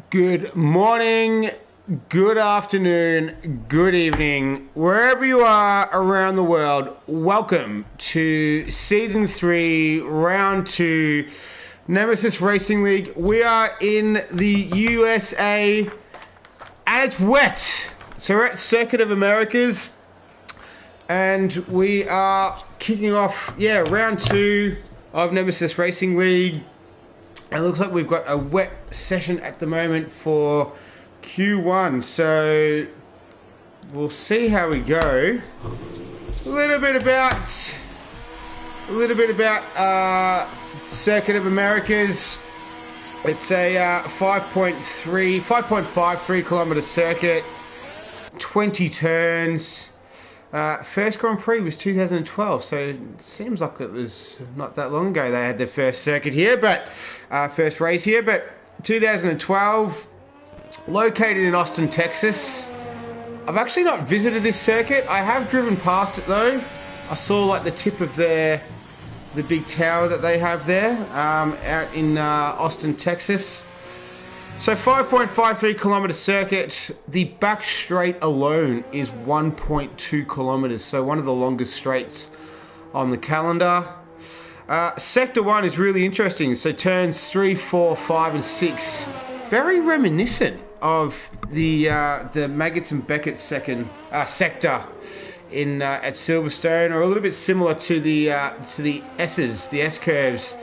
Good morning, good afternoon, good evening, wherever you are around the world. Welcome to Season 3, Round 2, Nemesis Racing League. We are in the USA, and it's wet. So we're at Circuit of Americas, and we are kicking off, Round 2 of Nemesis Racing League. It looks like we've got a wet session at the moment for Q1, so we'll see how we go. A little bit about Circuit of Americas. It's a 5.53 kilometer circuit, 20 turns. First Grand Prix was 2012, so it seems like it was not that long ago they had their first circuit here, but first race here. But 2012, located in Austin, Texas. I've actually not visited this circuit. I have driven past it though. I saw like the tip of the big tower that they have there out in Austin, Texas. So 5.53 kilometer circuit. The back straight alone is 1.2 kilometers, so one of the longest straights on the calendar. Sector 1 is really interesting. So turns 3, 4, 5 and 6, very reminiscent of the Maggots and Beckett sector in at Silverstone, or a little bit similar to the S's, the S curves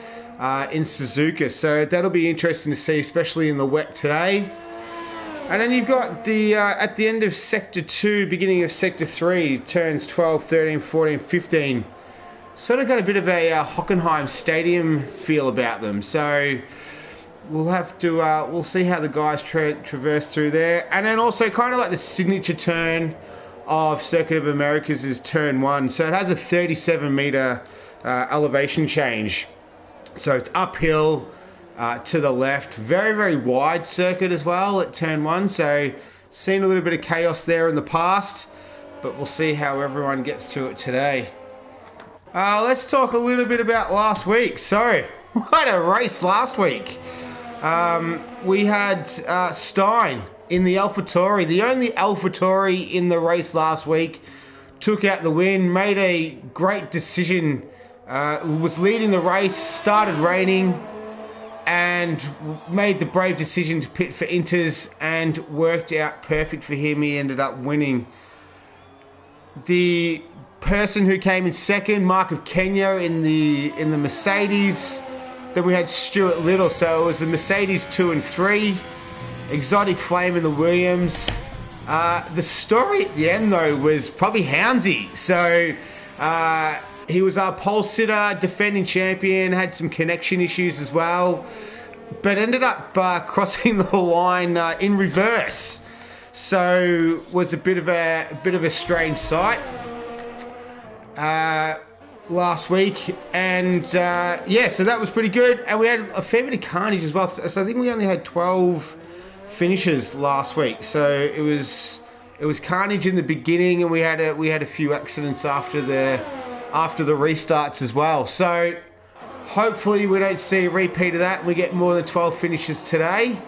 in Suzuka. So that'll be interesting to see, especially in the wet today. And then you've got the at the end of Sector 2, beginning of Sector 3, turns 12, 13, 14, 15. Sort of got a bit of a Hockenheim Stadium feel about them. So we'll have to, we'll see how the guys traverse through there. And then also kind of like the signature turn of Circuit of Americas is turn 1. So it has a 37 meter elevation change. So it's uphill to the left. Very, very wide circuit as well at turn 1. So seen a little bit of chaos there in the past, but we'll see how everyone gets to it today. Let's talk a little bit about last week. So, what a race last week. We had Stein in the AlphaTauri, the only AlphaTauri in the race last week, took out the win, made a great decision, was leading the race, started raining, and made the brave decision to pit for Inters, and worked out perfect for him. He ended up winning. The person who came in second, Mark of Kenya in the Mercedes. Then we had Stuart Little, so it was the Mercedes 2 and 3, Exotic Flame in the Williams. The story at the end though was probably Hounsey. So he was our pole sitter, defending champion, had some connection issues as well, but ended up crossing the line in reverse. So was a bit of a strange sight last week, and so that was pretty good. And we had a fair bit of carnage as well. So I think we only had 12 finishes last week. So it was carnage in the beginning, and we had a few accidents after the restarts as well. So hopefully we don't see a repeat of that. We get more than 12 finishes today,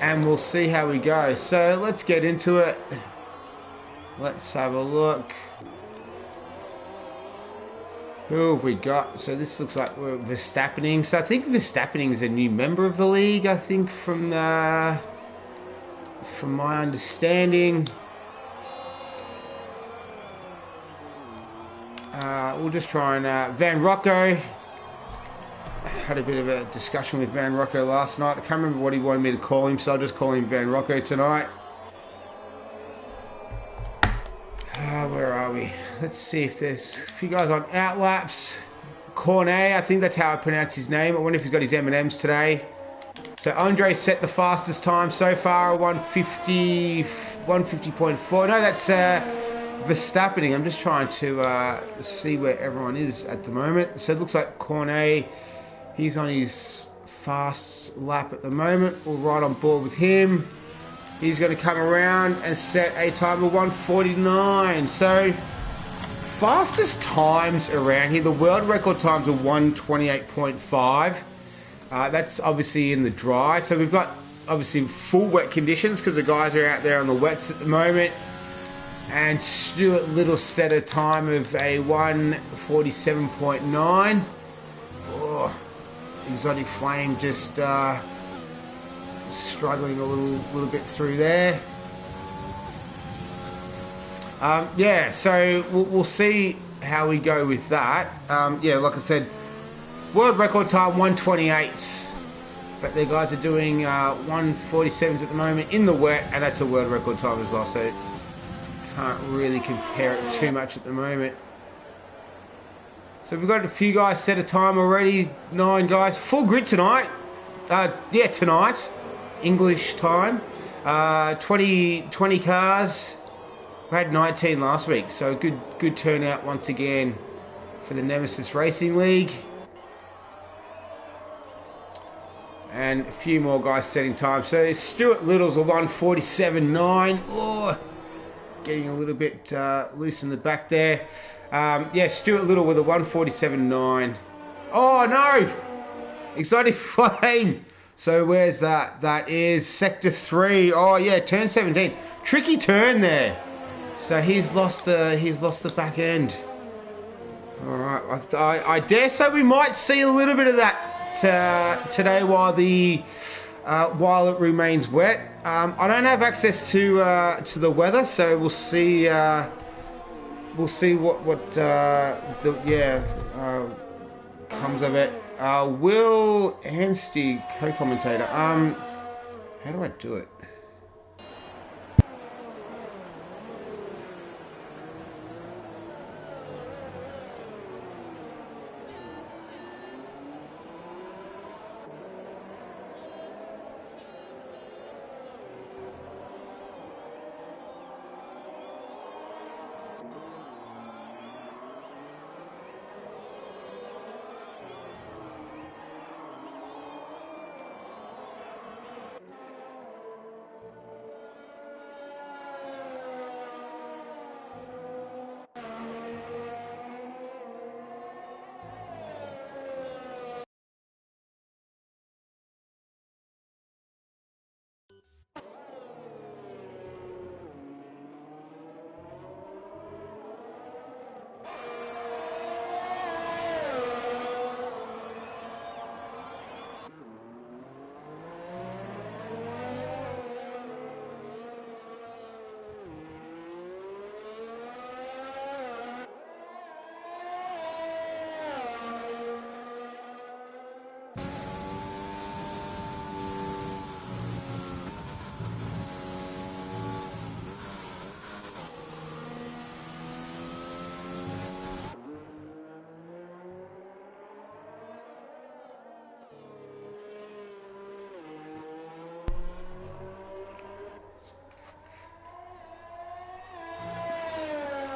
and we'll see how we go. So let's get into it. Let's have a look. Who have we got? So this looks like we're Verstappening. So I think Verstappening is a new member of the league, I think, from my understanding. We'll just try and Van Rocco. Had a bit of a discussion with Van Rocco last night. I can't remember what he wanted me to call him, so I'll just call him Van Rocco tonight. Where are we? Let's see if there's a few guys on outlaps. Cornet, I think that's how I pronounce his name. I wonder if he's got his M&Ms today. So Andre set the fastest time so far, 150.4. No, that's Verstappening. I'm just trying to see where everyone is at the moment. So it looks like Cornet, he's on his fast lap at the moment. We're right on board with him. He's going to come around and set a time of 1:49. So fastest times around here, the world record times are 1:28.5. That's obviously in the dry. So we've got obviously full wet conditions because the guys are out there on the wets at the moment. And Stuart Little set a time of a 1:47.9. Oh, Exotic Flame just struggling a little bit through there. Yeah, so we'll see how we go with that. Yeah, like I said, world record time 1:28, but the guys are doing 1:47s at the moment in the wet, and that's a world record time as well. So can't really compare it too much at the moment. So we've got a few guys set a time already. 9 guys, full grid tonight. Yeah, tonight, English time. 20 cars. We had 19 last week, so good turnout once again for the Nemesis Racing League. And a few more guys setting time. So Stuart Little's a 1:47.9. Oh, getting a little bit loose in the back there. Yeah, Stuart Little with a 1:47.9. Oh no! Exotic Flame. So where's that? That is sector 3. Oh yeah, turn 17. Tricky turn there. So he's lost the back end. All right, I dare say we might see a little bit of that today while it remains wet. I don't have access to the weather, so we'll see. We'll see what comes of it. Will Anstey, co-commentator. How do I do it?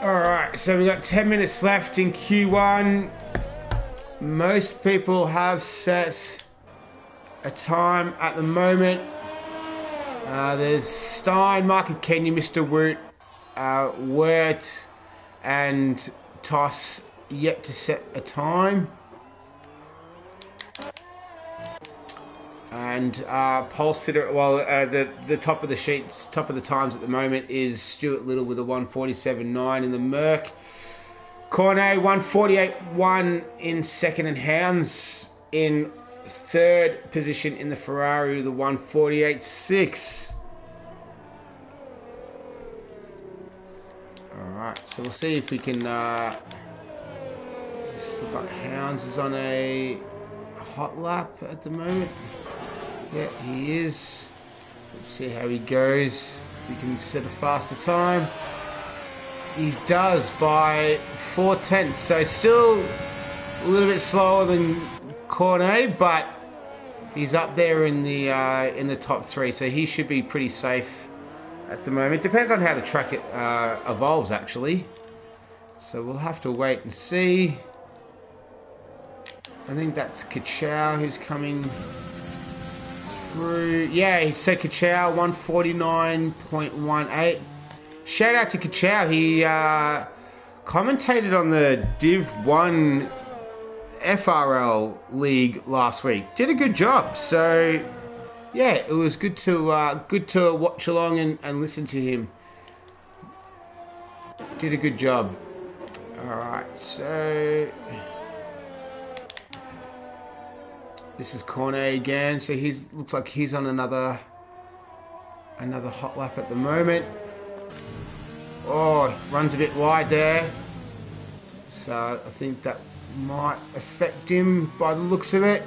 Alright, so we've got 10 minutes left in Q1. Most people have set a time at the moment. There's Stein, Mark and Kenya, Mr. Woot, Wirt and Toss yet to set a time. And pole sitter, well, the top of the sheets, top of the times at the moment is Stuart Little with a 1:47.9 in the Merc. Cornet 1:48.1 in second, and Hounds in third position in the Ferrari with a 1:48.6. All right, so we'll see if we can. Still got Hounds is on a hot lap at the moment. Yeah, he is. Let's see how he goes. We can set a faster time. He does by 4/10, so still a little bit slower than Cornet, but he's up there in the top 3, so he should be pretty safe at the moment. Depends on how the track evolves, actually. So we'll have to wait and see. I think that's Kachow who's coming through. Yeah, so Kachow 1:49.18. Shout out to Kachow. He commentated on the Div 1 FRL League last week. Did a good job. So yeah, it was good to watch along and listen to him. Did a good job. All right, so this is Cornet again. So looks like he's on another hot lap at the moment. Oh, runs a bit wide there. So I think that might affect him by the looks of it.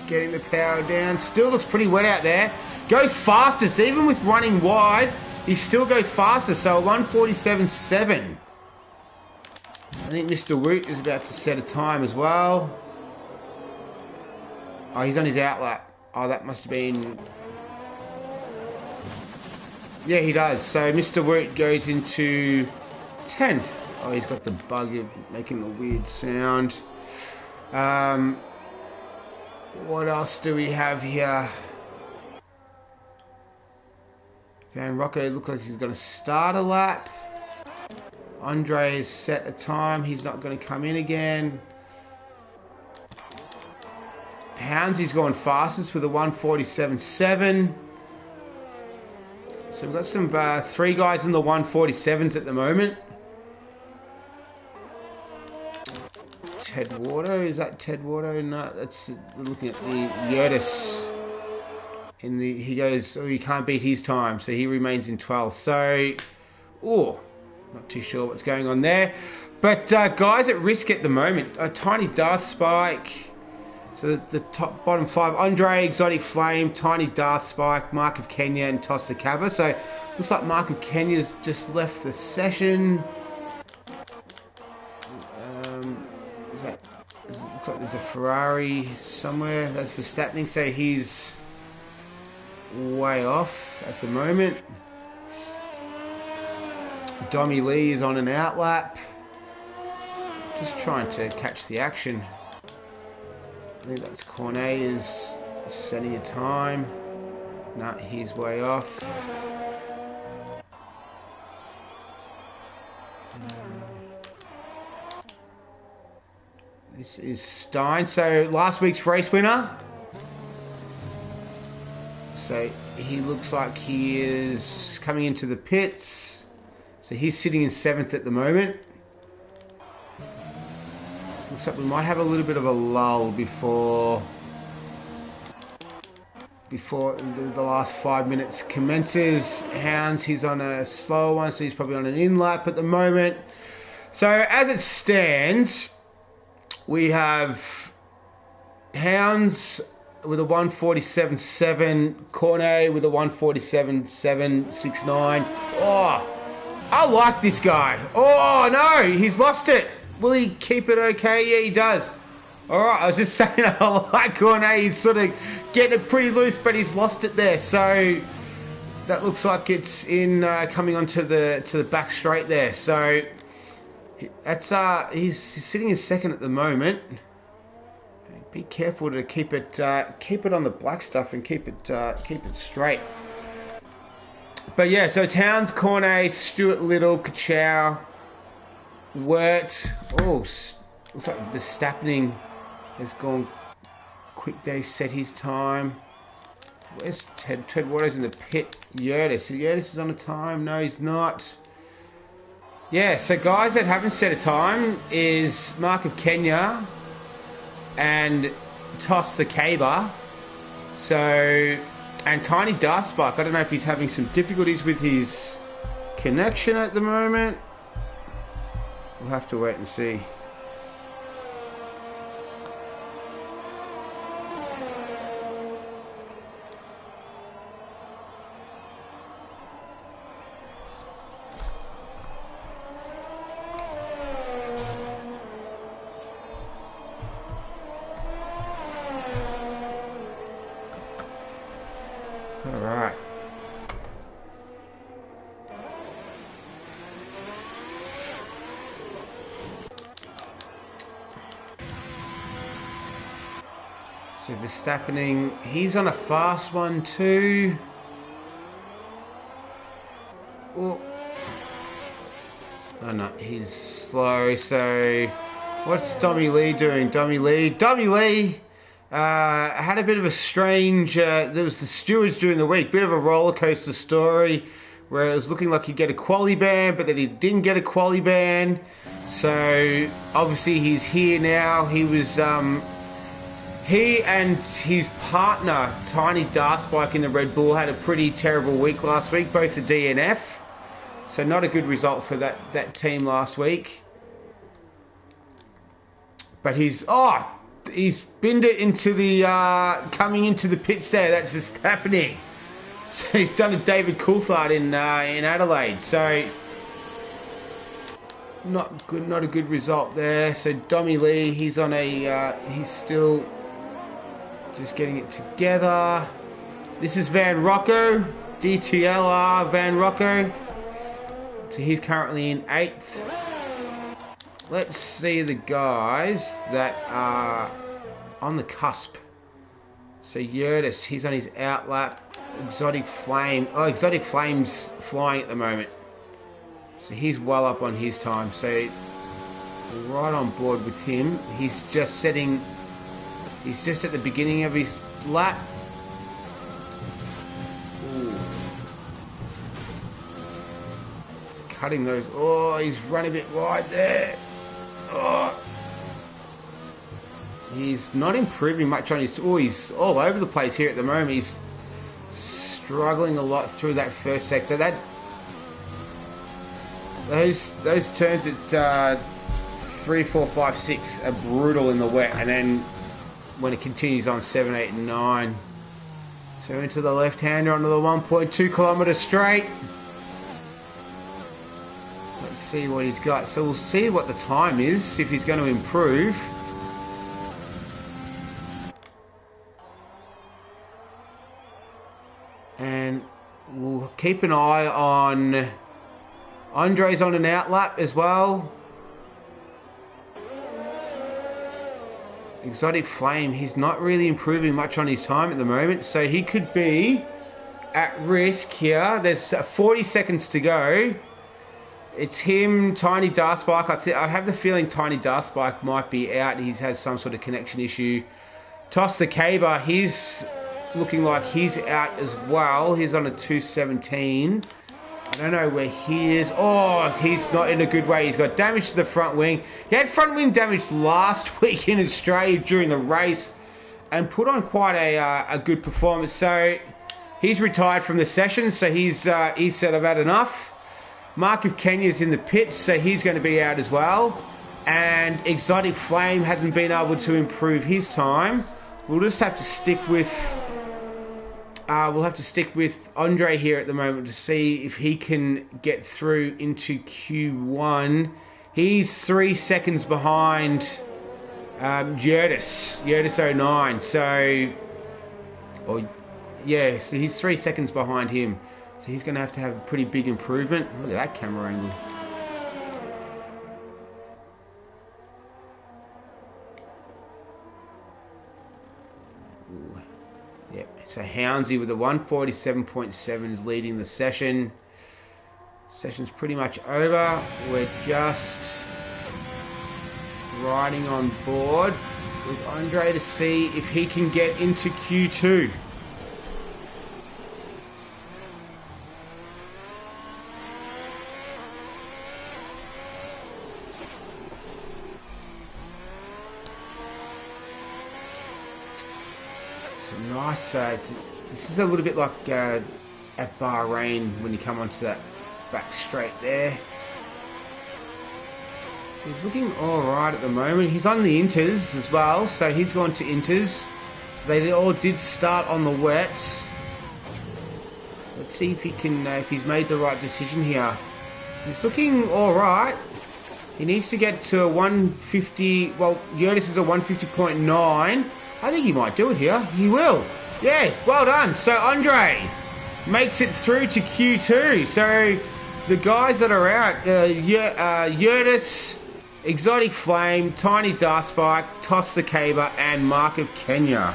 Getting the power down. Still looks pretty wet out there. Goes fastest, even with running wide, he still goes faster. So 1:47.7. I think Mr. Woot is about to set a time as well. Oh, he's on his outlap. Oh, that must have been... Yeah, he does. So Mr. Woot goes into 10th. Oh, he's got the bug of making a weird sound. What else do we have here? Van Rocco looks like he's going to start a lap. Andre has set a time. He's not going to come in again. Houndsy's gone fastest with a 1:47.7. So we've got some 3 guys in the 1:47s at the moment. Ted Wardo, is that Ted Wardo? No, that's, we're looking at the Yurtis. He goes, oh, he can't beat his time, so he remains in 12th. So, oh, not too sure what's going on there. But guys at risk at the moment, a Tiny Darth Spike. So the bottom 5, Andre, Exotic Flame, Tiny Darth Spike, Mark of Kenya, and Toss the Cabba. So looks like Mark of Kenya's just left the session. Looks like there's a Ferrari somewhere. That's Verstappen, so he's way off at the moment. Dommy Lee is on an outlap. Just trying to catch the action. I think that's Cornet is setting a time. No, he's way off. This is Stein. So last week's race winner. So he looks like he is coming into the pits. So he's sitting in 7th at the moment. Looks like we might have a little bit of a lull before the last 5 minutes commences. Hounds, he's on a slow one, so he's probably on an in lap at the moment. So as it stands, we have Hounds with a 1:47.7, Cornet with a 1:47.769. Oh, I like this guy. Oh no, he's lost it. Will he keep it okay? Yeah, he does. All right, I was just saying I like Cornet. He's sort of getting it pretty loose, but he's lost it there. So that looks like it's in coming onto the back straight there. So that's he's sitting in 2nd at the moment. Be careful to keep it on the black stuff and keep it straight. But yeah, so it's Hounds, Cornet, Stuart Little, Kachow, Wirt. Oh, looks like Verstappen has gone quick there, set his time. Where's Ted? Ted Waters in the pit. Yurtis. Yurtis is on a time. No, he's not. Yeah, so guys that haven't set a time is Mark of Kenya and Toss the Cabba. So, and Tiny Darth Spike. I don't know if he's having some difficulties with his connection at the moment. We'll have to wait and see. All right. So Verstappen, he's on a fast one too. Oh no, he's slow. So what's Dommy Lee doing? Dommy Lee Had a bit of a strange, there was the stewards during the week, bit of a roller coaster story where it was looking like he'd get a quali ban, but then he didn't get a quali ban. So obviously he's here now. He was, he and his partner, Tiny Darthbike in the Red Bull, had a pretty terrible week last week, both the DNF. So not a good result for that team last week. But he's binned it into the, coming into the pits there. That's what's happening. So he's done a David Coulthard in Adelaide. So not a good result there. So Dommy Lee, he's on a, he's still just getting it together. This is Van Rocco, DTLR Van Rocco. So he's currently in 8th. Let's see the guys that are on the cusp. So Yurtis, he's on his outlap. Exotic Flame. Oh, Exotic Flame's flying at the moment. So he's well up on his time. So right on board with him. He's just at the beginning of his lap. Ooh. Cutting those. Oh, he's running a bit wide there. Oh. He's not improving much on his... Oh, he's all over the place here at the moment. He's struggling a lot through that first sector. Those turns at 3, 4, 5, 6 are brutal in the wet, and then when it continues on 7, 8, and 9. So into the left-hander onto the 1.2 kilometre straight. Let's see what he's got. So we'll see what the time is, if he's going to improve. And we'll keep an eye on... Andre's on an outlap as well. Exotic Flame, he's not really improving much on his time at the moment, so he could be at risk here. There's 40 seconds to go. It's him, Tiny Darthbike. I have the feeling Tiny Darthbike might be out. He has some sort of connection issue. Toss the Caber, he's looking like he's out as well. He's on a 217. I don't know where he is. Oh, he's not in a good way. He's got damage to the front wing. He had front wing damage last week in Australia during the race and put on quite a good performance. So he's retired from the session. So he said, I've had enough. Mark of Kenya's in the pits, so he's going to be out as well. And Exotic Flame hasn't been able to improve his time. We'll just have to stick with... we'll have to stick with Andre here at the moment to see if he can get through into Q1. He's 3 seconds behind Yurtis 09. So, yeah, so he's 3 seconds behind him. So he's going to have a pretty big improvement. Look at that camera angle. Ooh. Yep, so Hounsey with a 147.7 is leading the session. Session's pretty much over. We're just riding on board with Andre to see if he can get into Q2. Nice. This is a little bit like at Bahrain when you come onto that back straight there. So he's looking alright at the moment. He's on the inters as well, so he's gone to inters. So they all did start on the wets. Let's see if he can, if he's made the right decision here. He's looking alright. He needs to get to a 150. Well, Yurtis is a 150.9. I think he might do it here. He will. Yeah, well done. So Andre makes it through to Q2. So the guys that are out, Yurtis, Exotic Flame, Tiny Darthbike, Toss the Caber, and Mark of Kenya.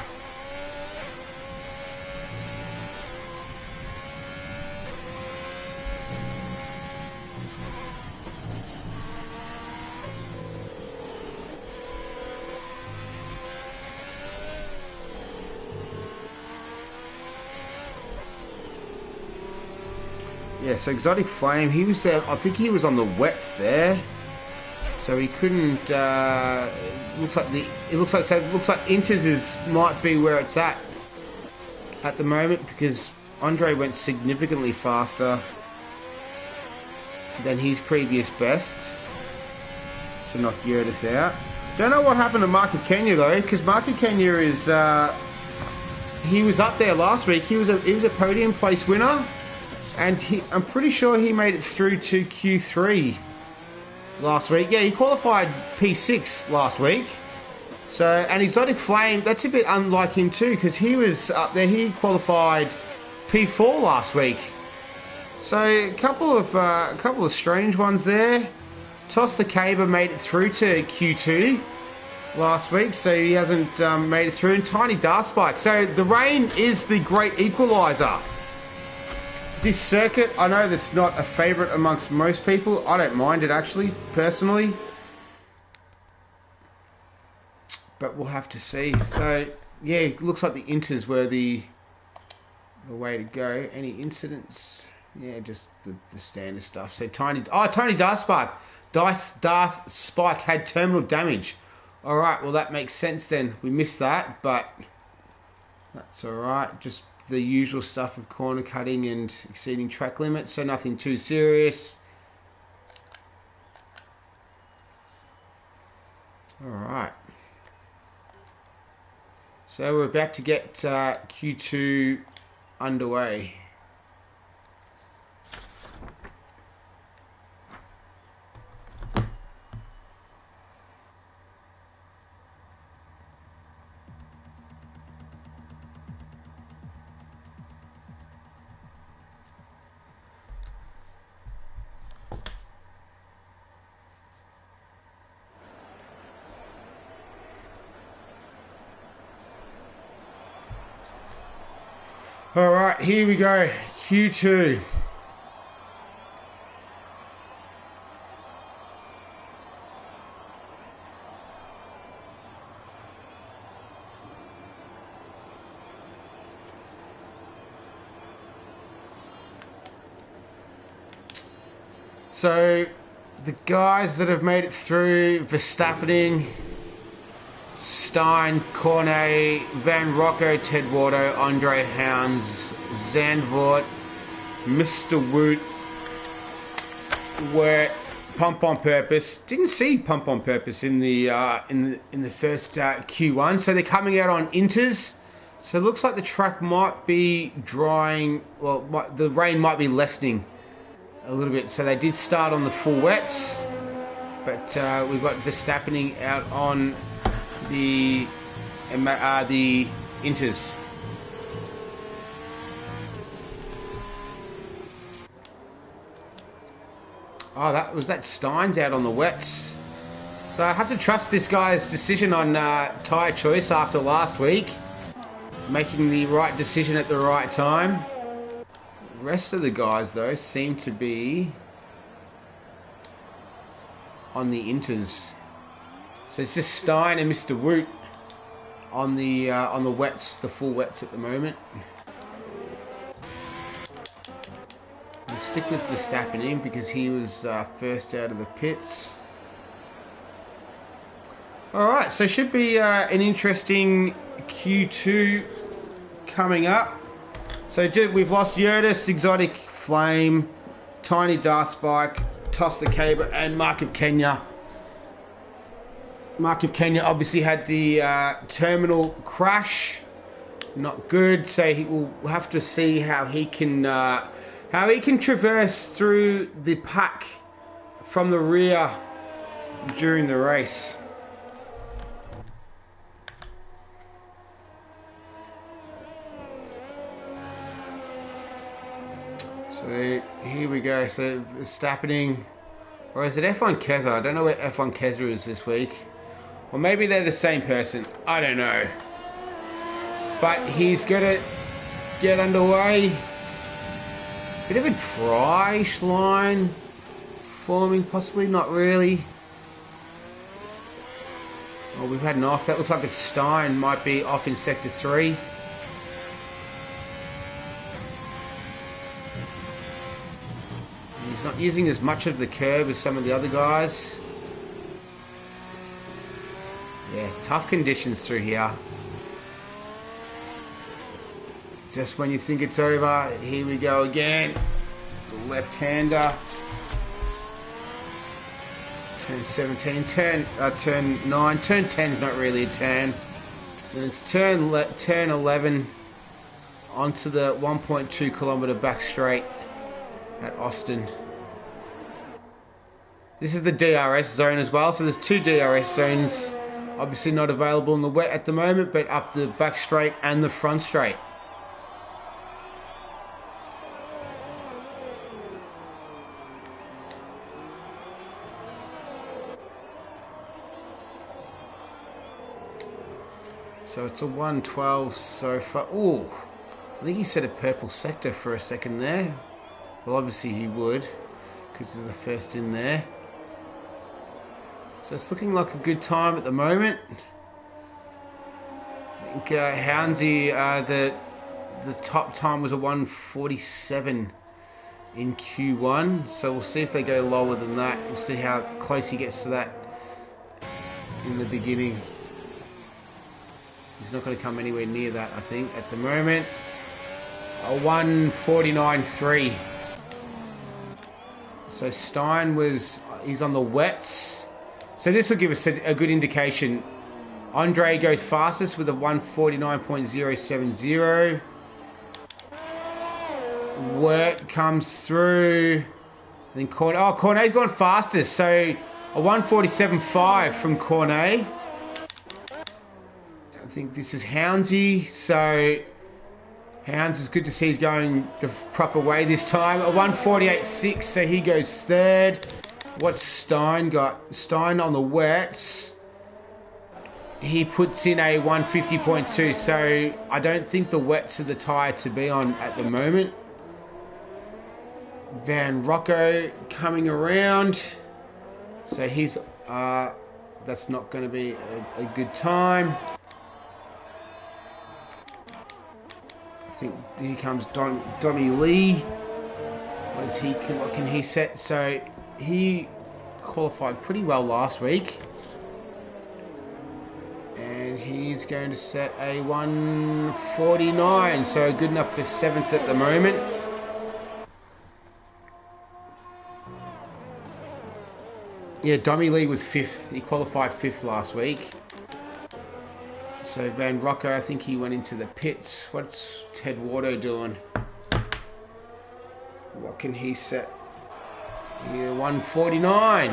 Yeah, so Exotic Flame, he was I think he was on the wets there. So he couldn't looks like Inters might be where it's at the moment, because Andre went significantly faster than his previous best to knock Yurtis out. Don't know what happened to Market Kenya though, because Market Kenya is he was up there last week. He was a podium place winner, and I'm pretty sure he made it through to Q3 last week. Yeah, he qualified P6 last week. So, and Exotic Flame, that's a bit unlike him too, because he was up there. He qualified P4 last week. So a couple of strange ones there. Toss the Caber made it through to Q2 last week, so he hasn't made it through. And Tiny Dartspike. So the rain is the great equaliser. This circuit, I know that's not a favourite amongst most people. I don't mind it actually, personally. But we'll have to see. So, yeah, it looks like the Inters were the way to go. Any incidents? Yeah, just the standard stuff. So, Tony Dartspike. Darth Spike had terminal damage. Alright, well that makes sense then. We missed that, but that's alright. Just the usual stuff of corner cutting and exceeding track limits, so nothing too serious. Alright. So we're about to get Q2 underway. Alright, here we go. Q2. So, the guys that have made it through: Verstappening, Stein, Cornet, Van Rocco, Ted Wardo, Andre Hounds, Zandvoort, Mr. Woot were Pump on Purpose. Didn't see Pump on Purpose in the first Q1, so they're coming out on Inters. So it looks like the track might be drying. Well, the rain might be lessening a little bit. So they did start on the full wets, but we've got Verstappening out on the Inters. Oh, that Stein's out on the wets. So I have to trust this guy's decision on tyre choice after last week, making the right decision at the right time. The rest of the guys though seem to be on the Inters. So it's just Stein and Mr. Woot on the wets, the full wets at the moment. We'll stick with Verstappen in because he was first out of the pits. Alright, so should be an interesting Q2 coming up. So we've lost Yurtis, Exotic Flame, Tiny Dartspike, Toss the Caber, and Mark of Kenya. Mark of Kenya obviously had the terminal crash. Not good, so we'll have to see how he can traverse through the pack from the rear during the race. So here we go. So it's happening, or is it F1 Keza? I don't know where F1 Keza is this week. Or maybe they're the same person. I don't know. But he's gonna get underway. Bit of a dryish line forming, possibly, not really. Oh, we've had an off. That looks like it's Stein, might be off in Sector 3. not using as much of the curb as some of the other guys. Yeah, tough conditions through here. Just when you think it's over, here we go again. The left-hander. Turn 17, turn 9, turn 10 is not really a turn. And it's turn 11 onto the 1.2 kilometre back straight at Austin. This is the DRS zone as well, so there's 2 DRS zones. Obviously not available in the wet at the moment, but up the back straight and the front straight. So it's a 112 so far. Ooh, I think he said a purple sector for a second there. Well, obviously he would, because he's the first in there. So it's looking like a good time at the moment. I think Hounsey, the top time was a 147 in Q1. So we'll see if they go lower than that. We'll see how close he gets to that in the beginning. He's not going to come anywhere near that, I think, at the moment. A 149.3. So Stein he's on the wets. So this will give us a good indication. Andre goes fastest with a 149.070. Wert comes through. Then Cornet's gone fastest. So a 147.5 from Cornet. I think this is Hounsey, so Hounds is good to see he's going the proper way this time. A 148.6, so he goes third. What's Stein got? Stein on the wets. He puts in a 150.2, so I don't think the wets are the tyre to be on at the moment. Van Rocco coming around. So he's, that's not going to be a good time. I think here comes Donnie Lee. What can he set? So he qualified pretty well last week. And he's going to set a 149. So good enough for 7th at the moment. Yeah, Donnie Lee was 5th. He qualified 5th last week. So Van Rocco, I think he went into the pits. What's Ted Wardo doing? What can he set? Yeah, 149.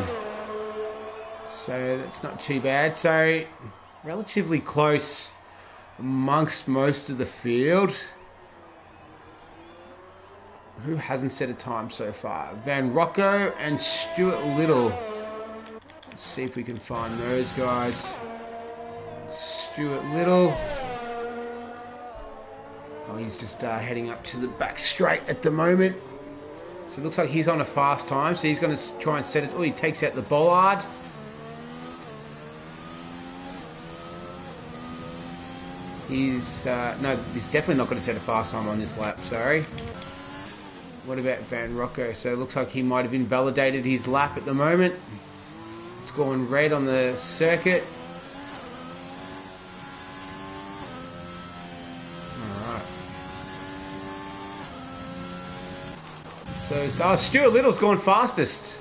So that's not too bad. So relatively close amongst most of the field. Who hasn't set a time so far? Van Rocco and Stuart Little. Let's see if we can find those guys. Stuart Little. Oh, he's just heading up to the back straight at the moment. So it looks like he's on a fast time. So he's going to try and set it. Oh, he takes out the bollard. He's no, he's definitely not going to set a fast time on this lap. Sorry. What about Van Rocco? So it looks like he might have invalidated his lap at the moment. It's going red on the circuit. So Stuart Little's gone fastest.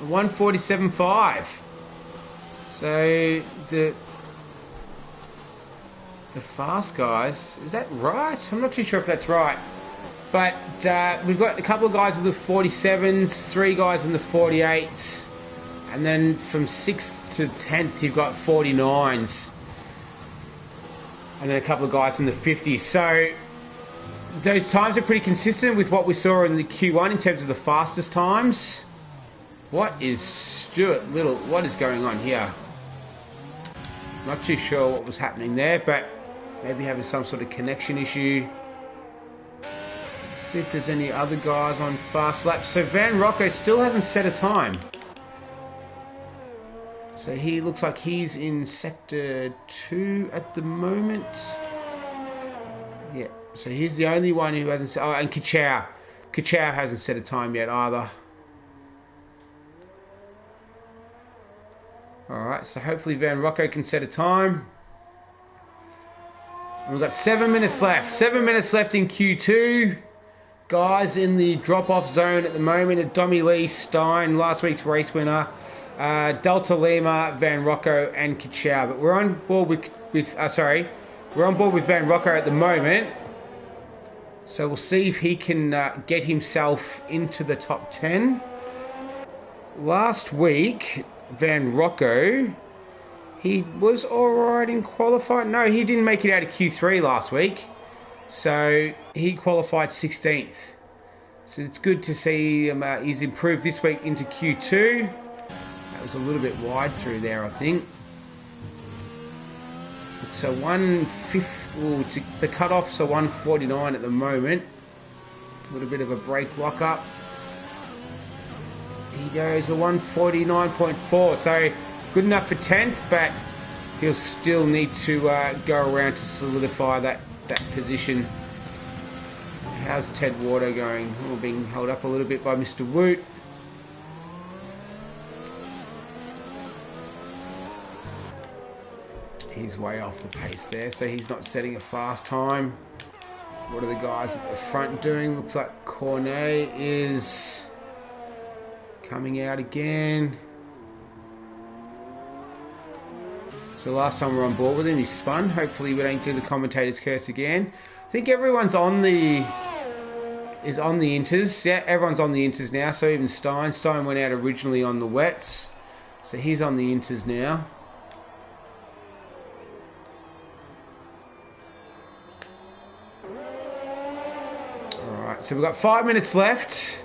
147.5. So the fast guys, is that right? I'm not too sure if that's right. But we've got a couple of guys in the 47s, 3 guys in the 48s, and then from 6th to 10th you've got 49s. And then a couple of guys in the 50s. So those times are pretty consistent with what we saw in the Q1 in terms of the fastest times. What is Stuart Little? What is going on here? Not too sure what was happening there, but maybe having some sort of connection issue. Let's see if there's any other guys on fast laps. So Van Rocco still hasn't set a time. So he looks like he's in sector 2 at the moment. Yeah. So he's the only one who hasn't... Oh, and Kachow. Kachow hasn't set a time yet either. Alright, so hopefully Van Rocco can set a time. And we've got 7 minutes left. 7 minutes left in Q2. Guys in the drop-off zone at the moment. Dommy Lee, Stein, last week's race winner. Delta Lima, Van Rocco, and Kachow. But we're on board we're on board with Van Rocco at the moment. So we'll see if he can get himself into the top 10. Last week, Van Rocco, he was alright in qualifying. No, he didn't make it out of Q3 last week. So he qualified 16th. So it's good to see he's improved this week into Q2. That was a little bit wide through there, I think. It's a 150. The cutoff's a 149 at the moment. A little bit of a brake lock up. He goes a 149.4. So good enough for 10th, but he'll still need to go around to solidify that position. How's Ted Wardo going? Oh, being held up a little bit by Mr. Woot. He's way off the pace there, so he's not setting a fast time. What are the guys at the front doing? Looks like Cornet is coming out again. So last time we were on board with him, he spun. Hopefully we don't do the commentator's curse again. I think everyone's on the inters. Yeah, everyone's on the inters now. So even Stein. Stein went out originally on the wets. So he's on the inters now. Alright, so we've got 5 minutes left.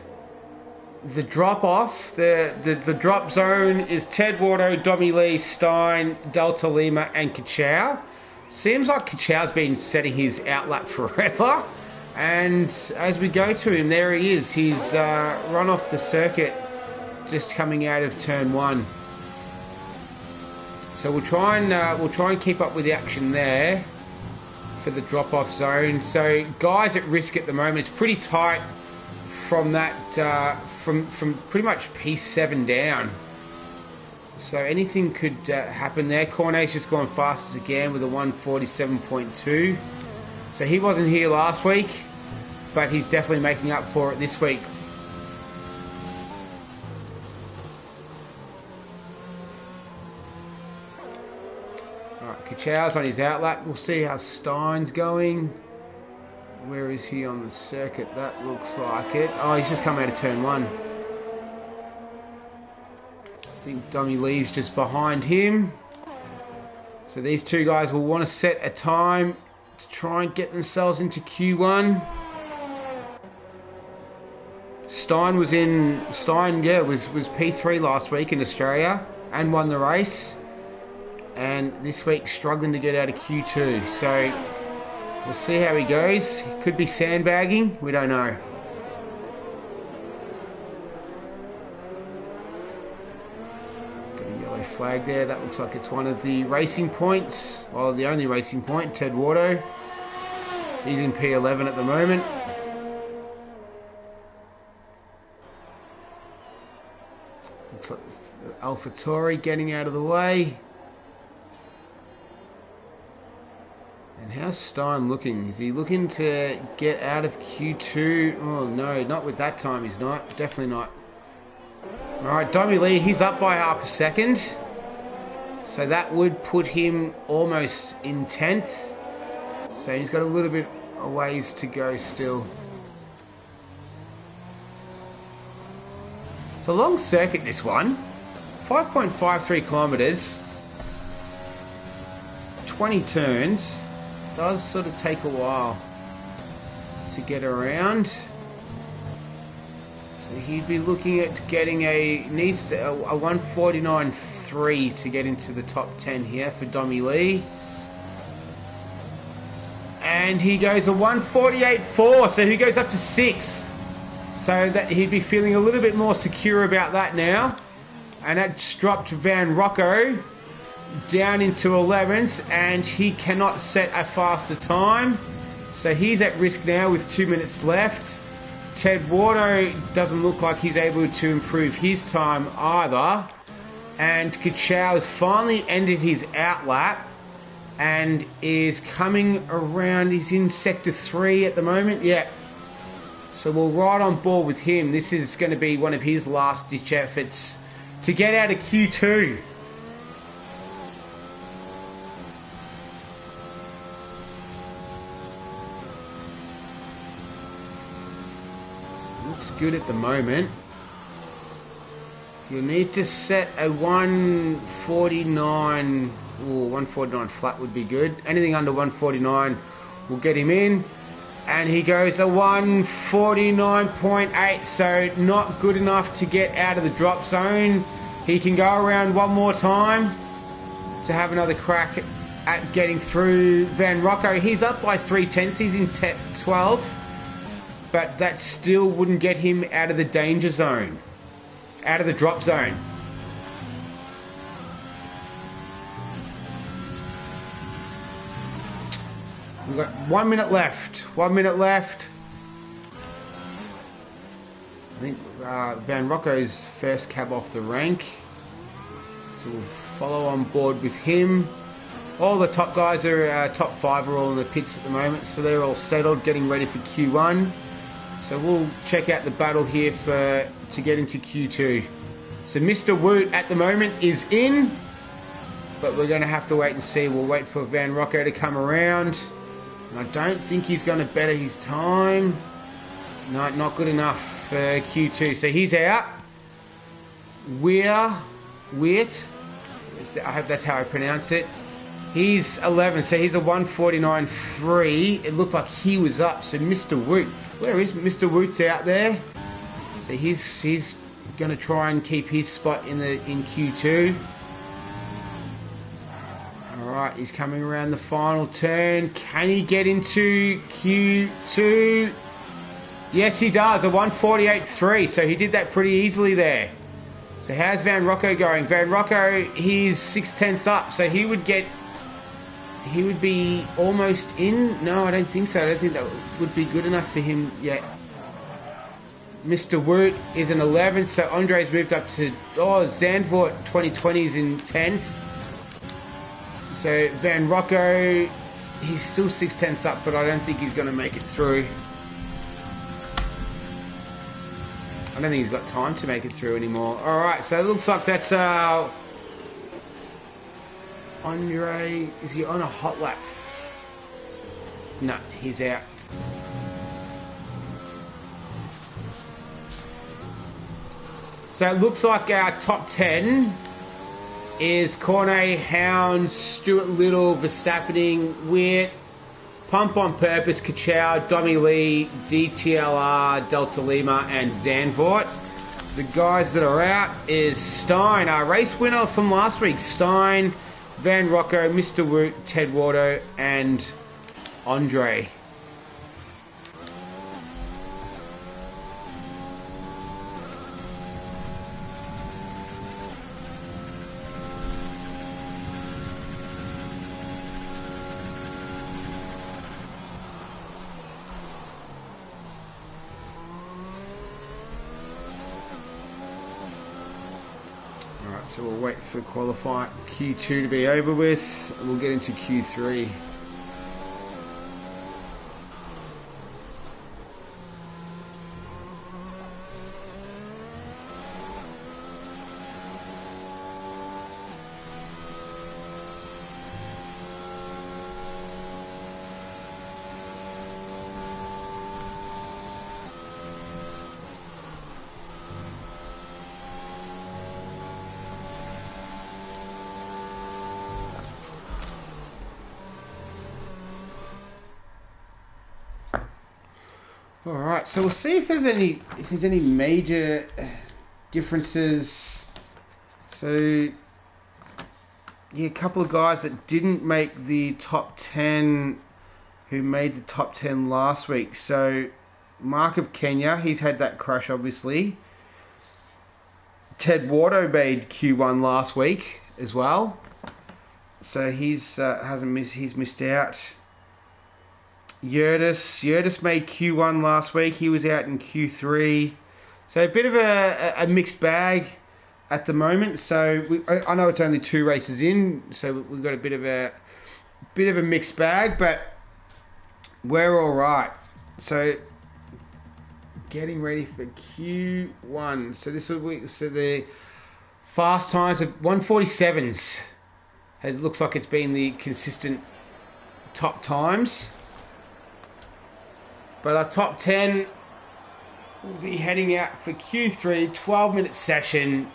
The drop off, the drop zone is Ted Wardo, Dommy Lee, Stein, Delta Lima, and Kachow. Seems like Kachow's been setting his outlap forever. And as we go to him, there he is. He's run off the circuit, just coming out of turn 1. So we'll try and keep up with the action there for the drop off zone. So guys at risk at the moment. It's pretty tight from that. From pretty much P7 down. So anything could happen there. Cornet's just gone fastest again with a 147.2. So he wasn't here last week, but he's definitely making up for it this week. Alright, Kachow's on his outlap. We'll see how Stein's going. Where is he on the circuit? That looks like it. Oh, he's just come out of turn 1. I think Dommy Lee's just behind him. So these two guys will want to set a time to try and get themselves into Q1. Stein was P3 last week in Australia and won the race. And this week struggling to get out of Q2. So we'll see how he goes. He could be sandbagging. We don't know. Got a yellow flag there. That looks like it's one of the racing points. Well, the only racing point, Ted Wardo. He's in P11 at the moment. Looks like AlphaTauri getting out of the way. And how's Stein looking? Is he looking to get out of Q2? Oh no, not with that time he's not. Definitely not. Alright, Dommy Lee, he's up by half a second. So that would put him almost in 10th. So he's got a little bit of ways to go still. It's a long circuit, this one. 5.53 kilometres. 20 turns. Does sort of take a while to get around. So he'd be looking at getting a 149.3 to get into the top 10 here for Dommy Lee. And he goes a 148.4, so he goes up to 6th. So that he'd be feeling a little bit more secure about that now. And that's dropped Van Rocco down into 11th, and he cannot set a faster time. So he's at risk now with 2 minutes left. Ted Wardo doesn't look like he's able to improve his time either. And Kachow has finally ended his outlap and is coming around. He's in sector 3 at the moment. Yeah. So we're right on board with him. This is going to be one of his last ditch efforts to get out of Q2. Looks good at the moment. You'll need to set a 149. Ooh, 149 flat would be good. Anything under 149 will get him in. And he goes a 149.8, so not good enough to get out of the drop zone. He can go around one more time to have another crack at getting through Van Rocco. He's up by 3/10. He's in 12th, but that still wouldn't get him out of the danger zone, out of the drop zone. We've got 1 minute left. 1 minute left. I think Van Rocco's first cab off the rank. So we'll follow on board with him. All the top guys are, top 5 are all in the pits at the moment. So they're all settled, getting ready for Q1. So we'll check out the battle here to get into Q2. So Mr. Woot at the moment is in. But we're going to have to wait and see. We'll wait for Van Rocco to come around. And I don't think he's going to better his time. No, not good enough for Q2. So he's out. Weird. I hope that's how I pronounce it. He's 11, so he's a 149.3. It looked like he was up. So Mr. Woot, where is Mr. Woot's out there? So he's going to try and keep his spot in Q2. Alright, he's coming around the final turn. Can he get into Q2? Yes, he does. A 148.3. So he did that pretty easily there. So how's Van Rocco going? Van Rocco, he's 6/10 up. So he would be almost in. No, I don't think so. I don't think that would be good enough for him yet. Mr. Woot is an 11th. So Andre's moved up to... Zandvoort 2020 is in 10th. So Van Rocco, he's still 6/10 up, but I don't think he's going to make it through. I don't think he's got time to make it through anymore. Alright, so it looks like that's Andre, is he on a hot lap? No, he's out. So it looks like our top 10 is Cornet, Hound, Stuart Little, Verstappening, Witt, Pump on Purpose, Kachow, Dommy Lee, DTLR, Delta Lima, and Zandvoort. The guys that are out is Stein, our race winner from last week. Stein, Van Rocco, Mr. Woot, Ted Wardo, and Andre. So we'll wait for qualifying Q2 to be over with, and we'll get into Q3. All right, so we'll see if there's any major differences. So yeah, a couple of guys that didn't make the top 10 who made the top 10 last week. So Mark of Kenya, he's had that crash obviously. Ted Wardo made Q1 last week as well. So he's missed out. Yurtis made Q1 last week. He was out in Q3. So a bit of a mixed bag at the moment. So I know it's only 2 races in, so we've got a bit of a mixed bag, but we're all right. So getting ready for Q1. So this will be the fast times of 1:47s. It looks like it's been the consistent top times. But our top 10 will be heading out for Q3, 12-minute session.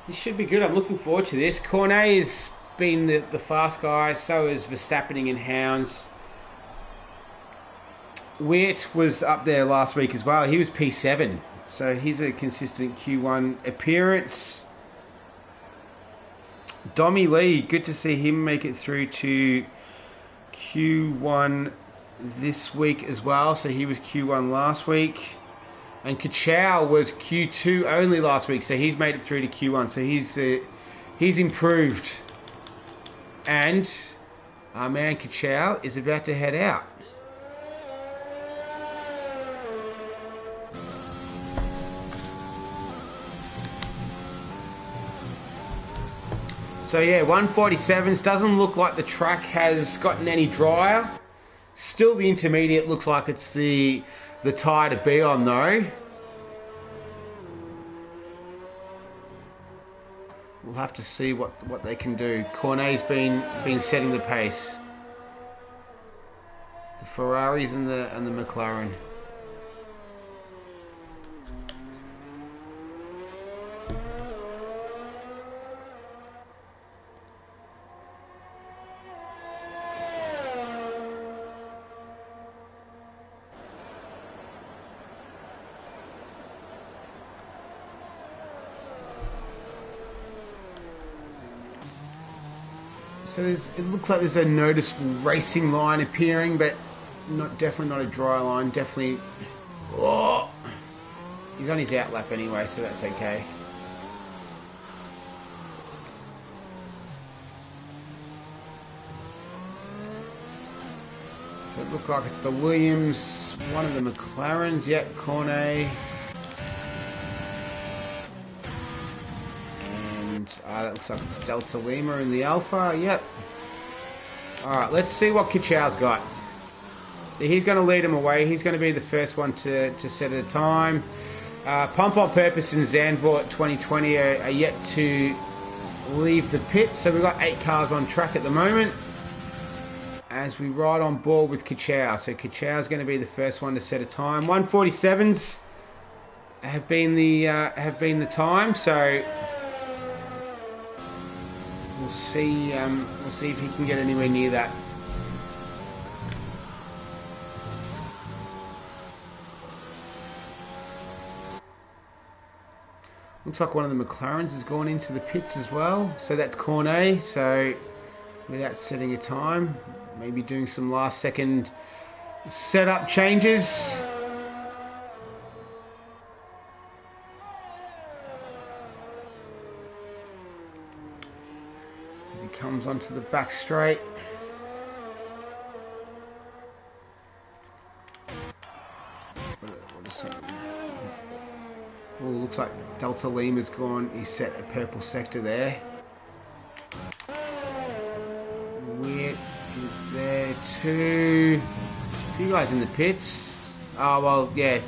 This should be good. I'm looking forward to this. Cornet has been the fast guy. So is Verstappen and Hounds. Witt was up there last week as well. He was P7. So he's a consistent Q1 appearance. Dommy Lee, good to see him make it through to Q1 this week as well. So he was Q1 last week. And Kachow was Q2 only last week. So he's made it through to Q1. So he's improved. And our man Kachow is about to head out. So yeah, 1:47s. Doesn't look like the track has gotten any drier. Still the intermediate looks like it's the tyre to be on though. We'll have to see what they can do. Cornet's been setting the pace. The Ferraris and the McLaren. So it looks like there's a noticeable racing line appearing, but definitely not a dry line. Definitely, oh, he's on his out lap anyway, so that's okay. So it looks like it's the Williams, one of the McLarens. Yep, Cornet. That looks like it's Delta Lima in the Alpha. Yep. Alright, let's see what Kachow's got. So he's going to lead him away. He's going to be the first one to set a time. Pump on Purpose and Zandvoort 2020 are yet to leave the pit. So we've got 8 cars on track at the moment as we ride on board with Kachow. So Kachow's going to be the first one to set a time. 1:47s have been the time. So we'll see if he can get anywhere near that. Looks like one of the McLarens has gone into the pits as well. So that's Cornet. So without setting a time, maybe doing some last second setup changes. Comes onto the back straight. Oh, looks like Delta Lima's gone. He's set a purple sector there. Witt is there too. A few guys in the pits. Oh well, yeah.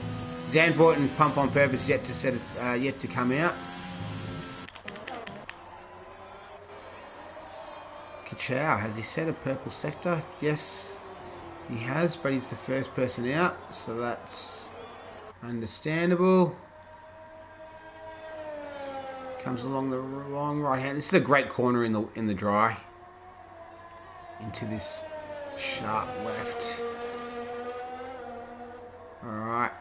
Zandvoort and Pump on Purpose yet to come out. Kachow, has he set a purple sector? Yes, he has, but he's the first person out, so that's understandable. Comes along the long right hand. This is a great corner in the dry. Into this sharp left. Alright.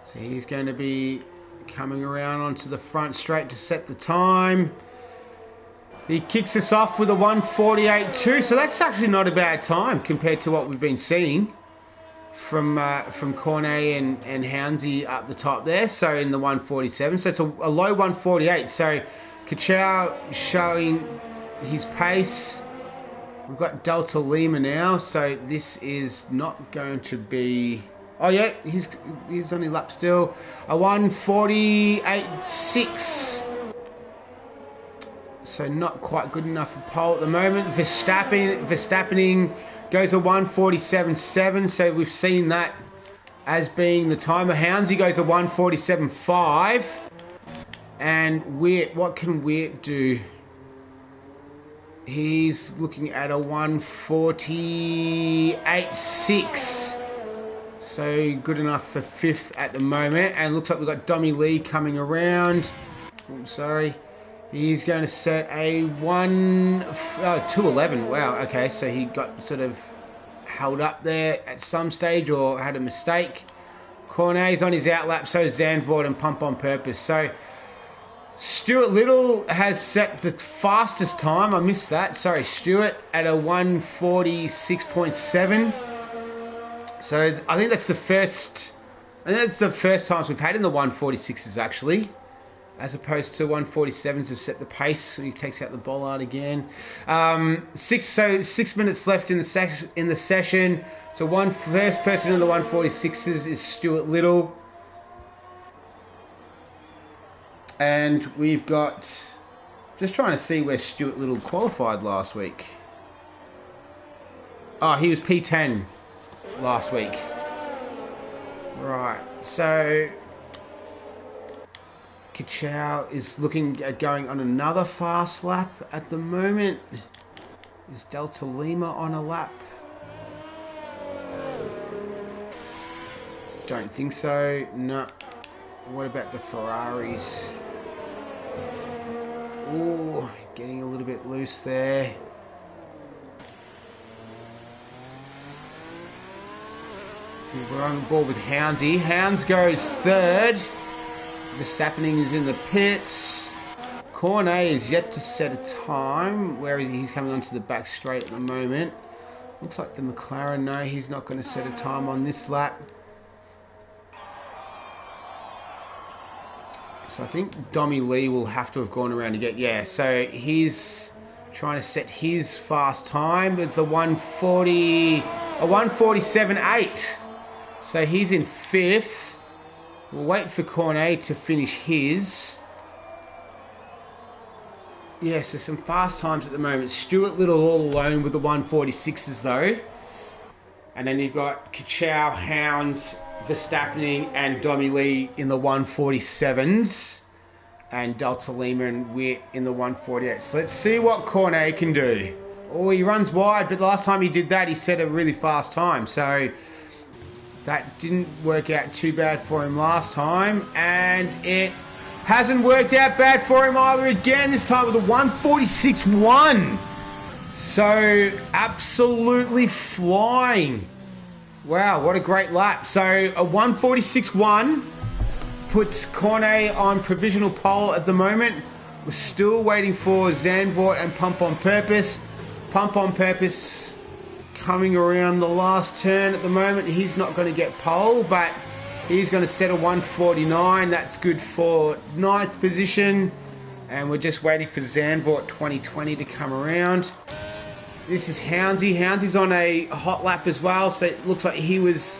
So he's going to be coming around onto the front straight to set the time. He kicks us off with a 1:48.2, so that's actually not a bad time compared to what we've been seeing from Cornet and Hounsey up the top there. So in the 1:47, so it's a low 1:48. So Kachow showing his pace, We've got Delta Lima now, so this is not going to be... Oh yeah, he's on his lap still. A 1:48.6. So not quite good enough for pole at the moment. Verstappen goes a 1:47.7. So we've seen that as being the timer. Hounsey goes a 1:47.5. And Wirt, what can Wirt do? He's looking at a 1:48.6. So good enough for 5th at the moment. And looks like we've got Dommy Lee coming around. I'm sorry. He's going to set a 2:11. Wow, okay. So he got sort of held up there at some stage or had a mistake. Cornet's on his outlap, so Zandvoort and Pump on Purpose. So Stuart Little has set the fastest time. I missed that. Sorry, Stuart at a 1:46.7. So I think that's the first. Times we've had in the 1:46s actually, as opposed to 1:47s have set the pace. So he takes out the bollard again. 6 minutes left in the session. So first person in the 1:46s is Stuart Little. And we've got, just trying to see where Stuart Little qualified last week. Oh, he was P10 last week. Right, so Kachow is looking at going on another fast lap at the moment. Is Delta Lima on a lap? Don't think so, no. What about the Ferraris? Ooh, getting a little bit loose there. We're on board with Hounsey. Hounds goes 3rd. Verstappen is in the pits. Cornet is yet to set a time. Where is he? He's coming onto the back straight at the moment. Looks like the McLaren, no, he's not going to set a time on this lap. So I think Dommy Lee will have to have gone around again. Yeah, so he's trying to set his fast time with the 1:47.8. So he's in 5th. We'll wait for Cornet to finish his. Yeah, so some fast times at the moment. Stuart Little all alone with the 1:46s though. And then you've got Kachow, Hounds, Verstappen and Dommy Lee in the 1:47s. And Delta Lima and Witt in the 1:48. So let's see what Cornet can do. Oh, he runs wide, but last time he did that, he set a really fast time. So that didn't work out too bad for him last time. And it hasn't worked out bad for him either again, this time with a 1:46.1. So absolutely flying. Wow, what a great lap. So a 1:46.1 puts Cornet on provisional pole at the moment. We're still waiting for Zandvoort and Pump on Purpose. Pump on Purpose coming around the last turn at the moment. He's not going to get pole, but he's going to set a 1:49. That's good for 9th position. And we're just waiting for Zandvoort 2020 to come around. This is Hounsey. Hounsey's on a hot lap as well, so it looks like he was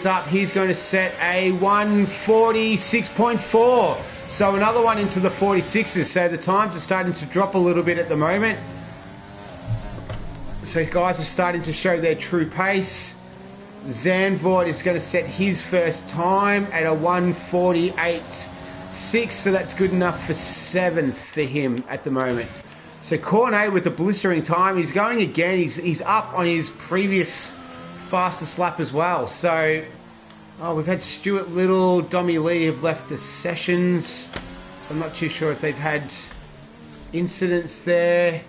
up. He's going to set a 1:46.4. So another one into the 46s. So the times are starting to drop a little bit at the moment. So guys are starting to show their true pace. Zandvoort is going to set his first time at a 1:48.6. So that's good enough for 7th for him at the moment. So Cornet with the blistering time, he's going again. He's up on his previous fastest lap as well. So, we've had Stuart Little, Dommy Lee have left the sessions. So I'm not too sure if they've had incidents there.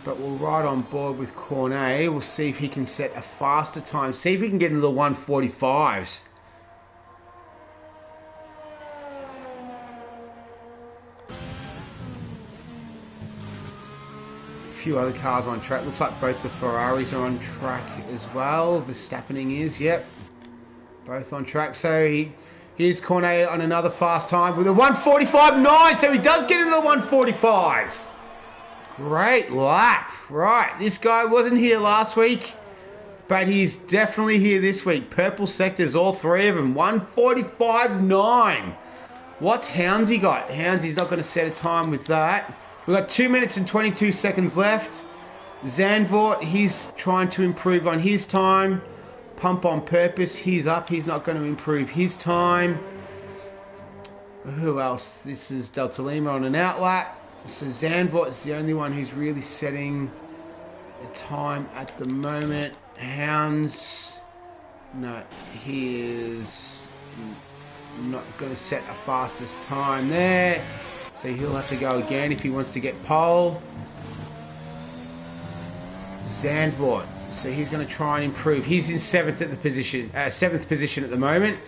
But we're right on board with Cornet. We'll see if he can set a faster time. See if he can get into the 1:45s. Few other cars on track. Looks like both the Ferraris are on track as well. Verstappen is, yep. Both on track. So here's Cornet on another fast time with a 1:45.9. So he does get into the 1:45s. Great lap. Right, this guy wasn't here last week, but he's definitely here this week. Purple sectors, all three of them. 1:45.9. What's Houndsy got? Houndsy's not going to set a time with that. We've got 2 minutes and 22 seconds left. Zandvoort, he's trying to improve on his time. Pump on Purpose, he's up. He's not going to improve his time. Who else? This is Delta Lima on an outlap. So Zandvoort's the only one who's really setting a time at the moment. Hounds, no, he is not going to set a fastest time there. So he'll have to go again if he wants to get pole. Zandvoort, so he's going to try and improve. He's in seventh position at the moment.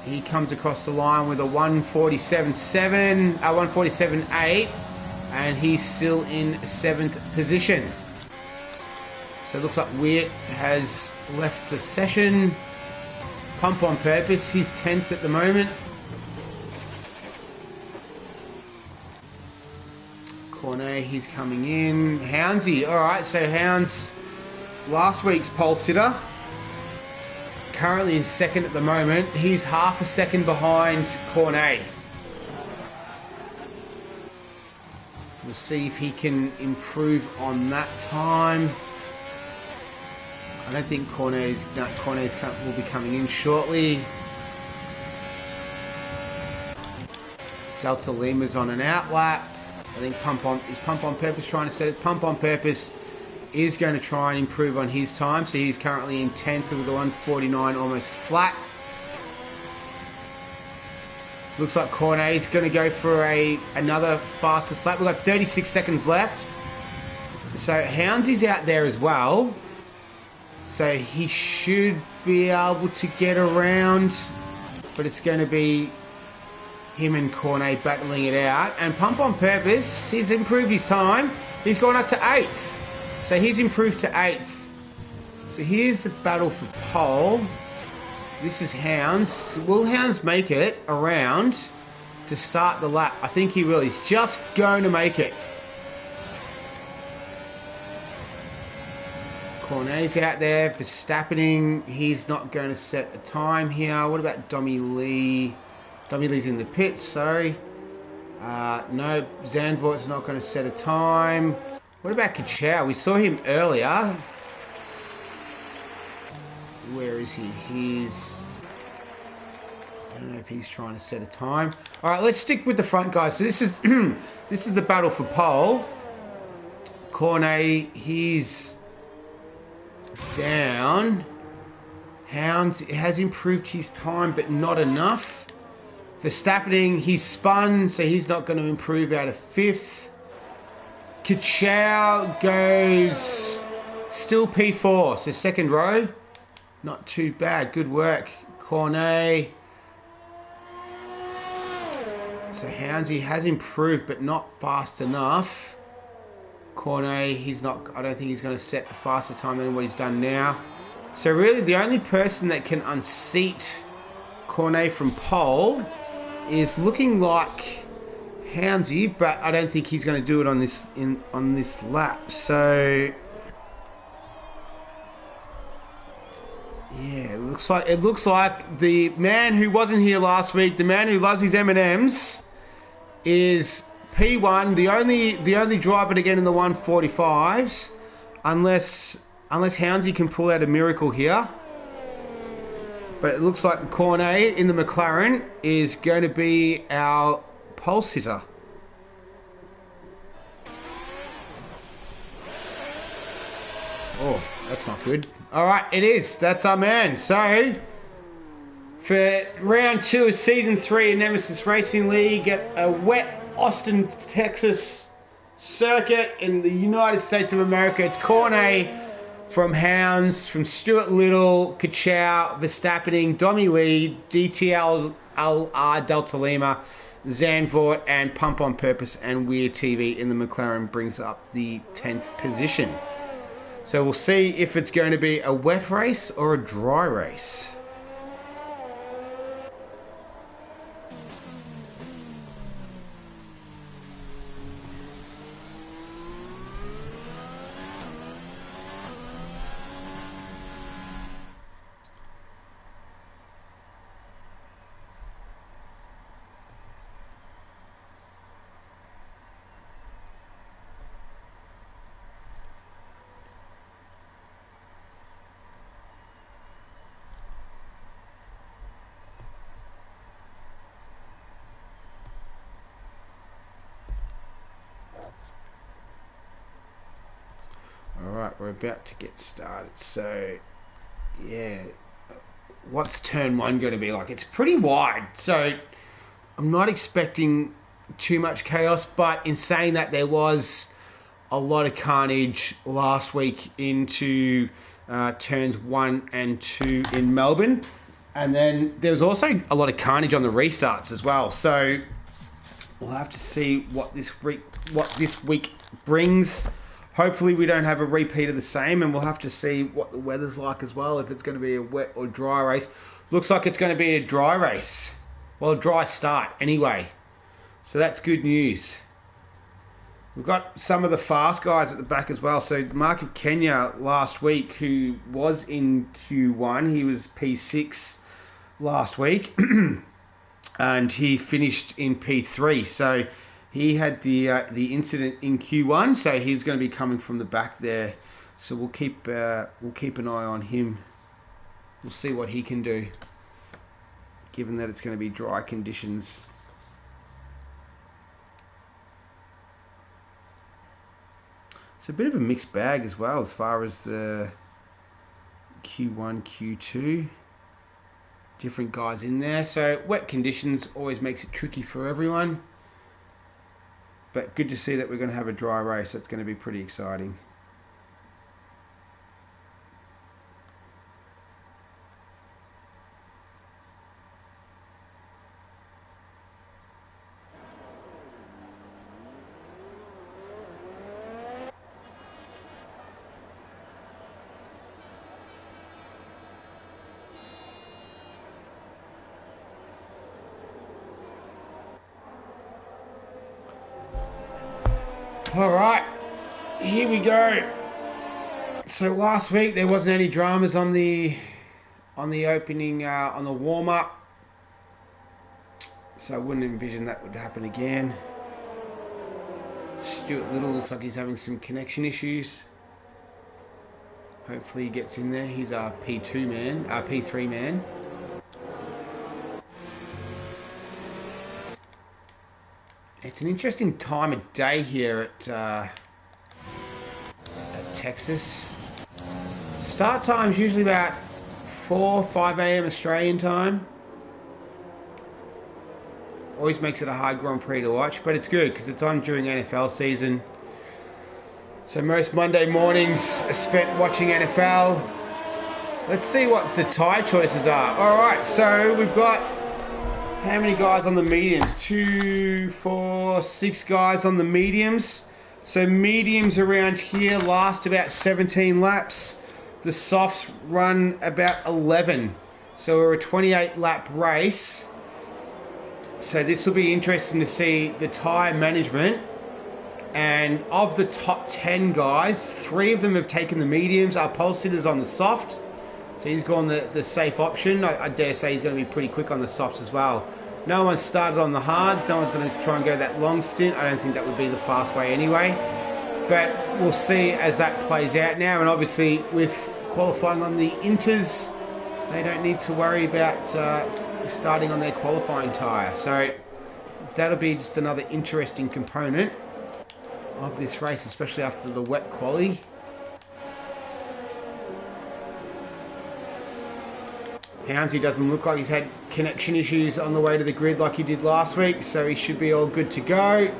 He comes across the line with a 1:47.7, 1:47.8, and he's still in seventh position. So it looks like Weird has left the session. Pump on Purpose, he's 10th at the moment. Cornet, he's coming in. Houndsy, alright, so Hounds, last week's pole sitter, currently in second at the moment. He's half a second behind Cornet. We'll see if he can improve on that time. I don't think Cornet's will be coming in shortly. Delta Lima's on an outlap. I think Pump on Purpose trying to set it. Pump on Purpose is going to try and improve on his time. So he's currently in 10th with a 1:49 almost flat. Looks like Cornet's going to go for another faster lap. We've got 36 seconds left. So Houndsy's out there as well. So he should be able to get around. But it's going to be him and Cornet battling it out. And Pump on Purpose, he's improved his time. He's gone up to 8th. So he's improved to 8th. So here's the battle for pole. This is Hounds. Will Hounds make it around to start the lap? I think he will. He's just going to make it. Cornet's out there. Verstappening, he's not going to set a time here. What about Dommy Lee? Dommy Lee's in the pits, sorry. No, Zandvoort's not going to set a time. What about Kachow? We saw him earlier. Where is he? I don't know if he's trying to set a time. All right, let's stick with the front guys. So this is this is the battle for pole. Cornet, he's down. Hounds has improved his time, but not enough. Verstappening, he's spun, so he's not going to improve out of 5th. Kachow goes still P4, so second row. Not too bad. Good work, Cornet. So Houndsy has improved, but not fast enough. Cornet, he's not. I don't think he's going to set a faster time than what he's done now. So really, the only person that can unseat Cornet from pole is looking like Houndsy, but I don't think he's going to do it on this lap. So yeah, it looks like the man who wasn't here last week, the man who loves his M&Ms, is P1, the only driver to get in the 145s, unless Houndsy can pull out a miracle here. But it looks like Cornet in the McLaren is going to be our pole sitter. Oh, that's not good. All right, it is. That's our man. So, for round 2 of season 3 of Nemesis Racing League at a wet Austin, Texas circuit in the United States of America, it's Cornet from Hounds, from Stuart Little, Kachow, Verstappening, Dommy Lee, DTLR, Delta Lima, Zandvoort, and Pump on Purpose and Weird TV in the McLaren brings up the 10th position. So we'll see if it's going to be a wet race or a dry race. Right, we're about to get started. So, yeah, what's turn one going to be like? It's pretty wide, so I'm not expecting too much chaos, but in saying that, there was a lot of carnage last week into turns 1 and 2 in Melbourne, and then there was also a lot of carnage on the restarts as well. So we'll have to see what this week brings. Hopefully we don't have a repeat of the same, and we'll have to see what the weather's like as well, if it's going to be a wet or dry race. Looks like it's going to be a dry race. Well, a dry start anyway. So that's good news. We've got some of the fast guys at the back as well. So Mark of Kenya last week, who was in Q1, he was P6 last week, and he finished in P3. So he had the incident in Q1, so he's going to be coming from the back there. So we'll keep an eye on him. We'll see what he can do, given that it's going to be dry conditions. It's a bit of a mixed bag as well as far as the Q1, Q2. Different guys in there. So wet conditions always makes it tricky for everyone. But good to see that we're going to have a dry race. That's going to be pretty exciting. All right, here we go. So last week there wasn't any dramas on the opening on the warm up, so I wouldn't envision that would happen again. Stuart Little looks like he's having some connection issues. Hopefully he gets in there. He's our P2 man, our P3 man. It's an interesting time of day here at Texas. Start time is usually about 5 a.m. Australian time. Always makes it a hard Grand Prix to watch, but it's good because it's on during NFL season. So most Monday mornings are spent watching NFL. Let's see what the tyre choices are. All right, so we've got how many guys on the mediums? 2, 4, 6 guys on the mediums. So mediums around here last about 17 laps. The softs run about 11. So we're a 28 lap race. So this will be interesting to see the tyre management. And of the top 10 guys, 3 of them have taken the mediums. Our pole sitter's on the soft. So he's gone the safe option. I dare say he's going to be pretty quick on the softs as well. No one's started on the hards. No one's going to try and go that long stint. I don't think that would be the fast way anyway. But we'll see as that plays out now. And obviously with qualifying on the inters, they don't need to worry about starting on their qualifying tyre. So that'll be just another interesting component of this race, especially after the wet quali. Hounsey doesn't look like he's had connection issues on the way to the grid like he did last week, so he should be all good to go.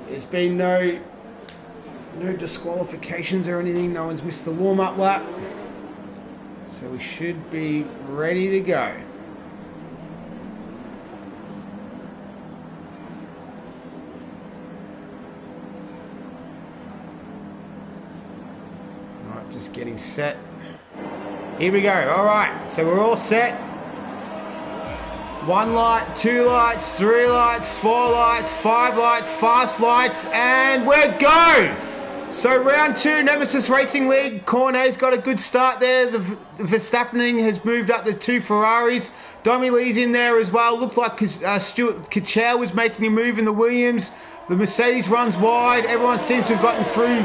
There's been no disqualifications or anything. No one's missed the warm-up lap. So we should be ready to go. All right, just getting set. Here we go. All right, so we're all set. 1 light, 2 lights, 3 lights, 4 lights, 5 lights, fast lights, and we're go. So round 2, Nemesis Racing League. Cornet's got a good start there. The Verstappen has moved up the 2 Ferraris. Domi Lee's in there as well. Looked like Stuart Kachow was making a move in the Williams. The Mercedes runs wide. Everyone seems to have gotten through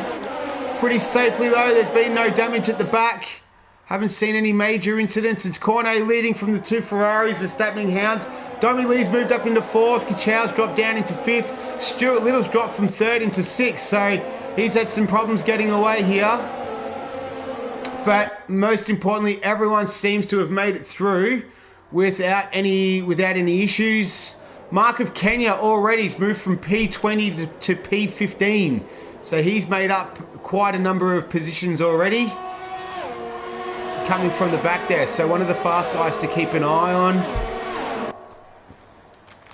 pretty safely though. There's been no damage at the back. Haven't seen any major incidents. It's Cornet leading from the 2 Ferraris, Verstappen Hounds. Domi Lee's moved up into 4th. Kachow's dropped down into 5th. Stuart Little's dropped from 3rd into 6th. So He's had some problems getting away here. But most importantly, everyone seems to have made it through without any issues. Mark of Kenya already's moved from P20 to P15. So he's made up quite a number of positions already. Coming from the back there. So one of the fast guys to keep an eye on.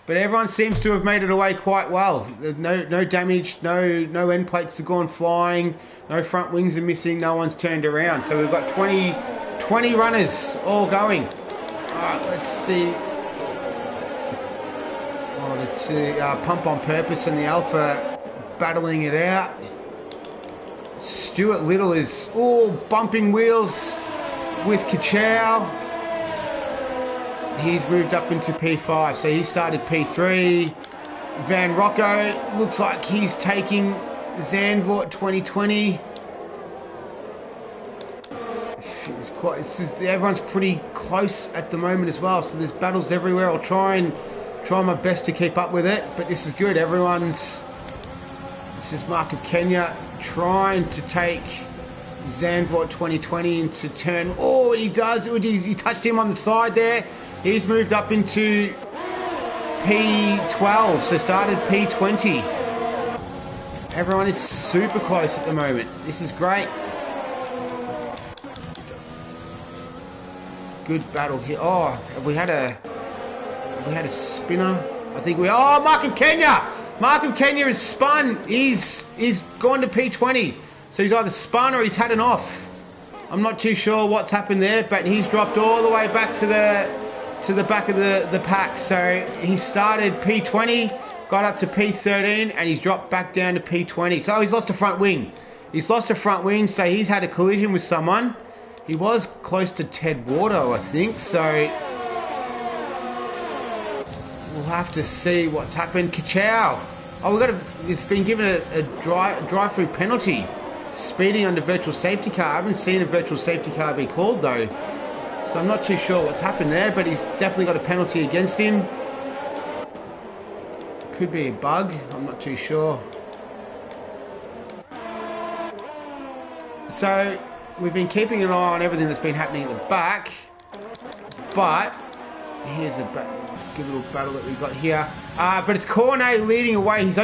But everyone seems to have made it away quite well. No damage, no end plates have gone flying, no front wings are missing, no one's turned around. So we've got 20 runners all going. Alright, let's see. Pump on Purpose and the Alpha battling it out. Stuart Little is all bumping wheels with Kachow. He's moved up into P5, so he started P3. Van Rocco looks like he's taking Zandvoort 2020. Everyone's pretty close at the moment as well, so there's battles everywhere. I'll try my best to keep up with it, but this is good. This is Mark of Kenya trying to take Zandvoort 2020 into turn. Oh, he does. He touched him on the side there. He's moved up into P12, so started P20. Everyone is super close at the moment. This is great. Good battle here. Oh, have we had a spinner? I think oh, Mark of Kenya! Mark of Kenya is spun. He's gone to P20. So he's either spun or he's had an off. I'm not too sure what's happened there, but he's dropped all the way back to the back of the pack. So he started P20, got up to P13, and he's dropped back down to P20. So he's lost a front wing. So he's had a collision with someone. He was close to Ted Wardo, I think. So we'll have to see what's happened. Kachow. Oh, it's been given a drive-through penalty. Speeding under virtual safety car. I haven't seen a virtual safety car be called though. So I'm not too sure what's happened there, but he's definitely got a penalty against him. Could be a bug. I'm not too sure. So we've been keeping an eye on everything that's been happening at the back. But here's a good little battle that we've got here. But it's Cornet leading away. He's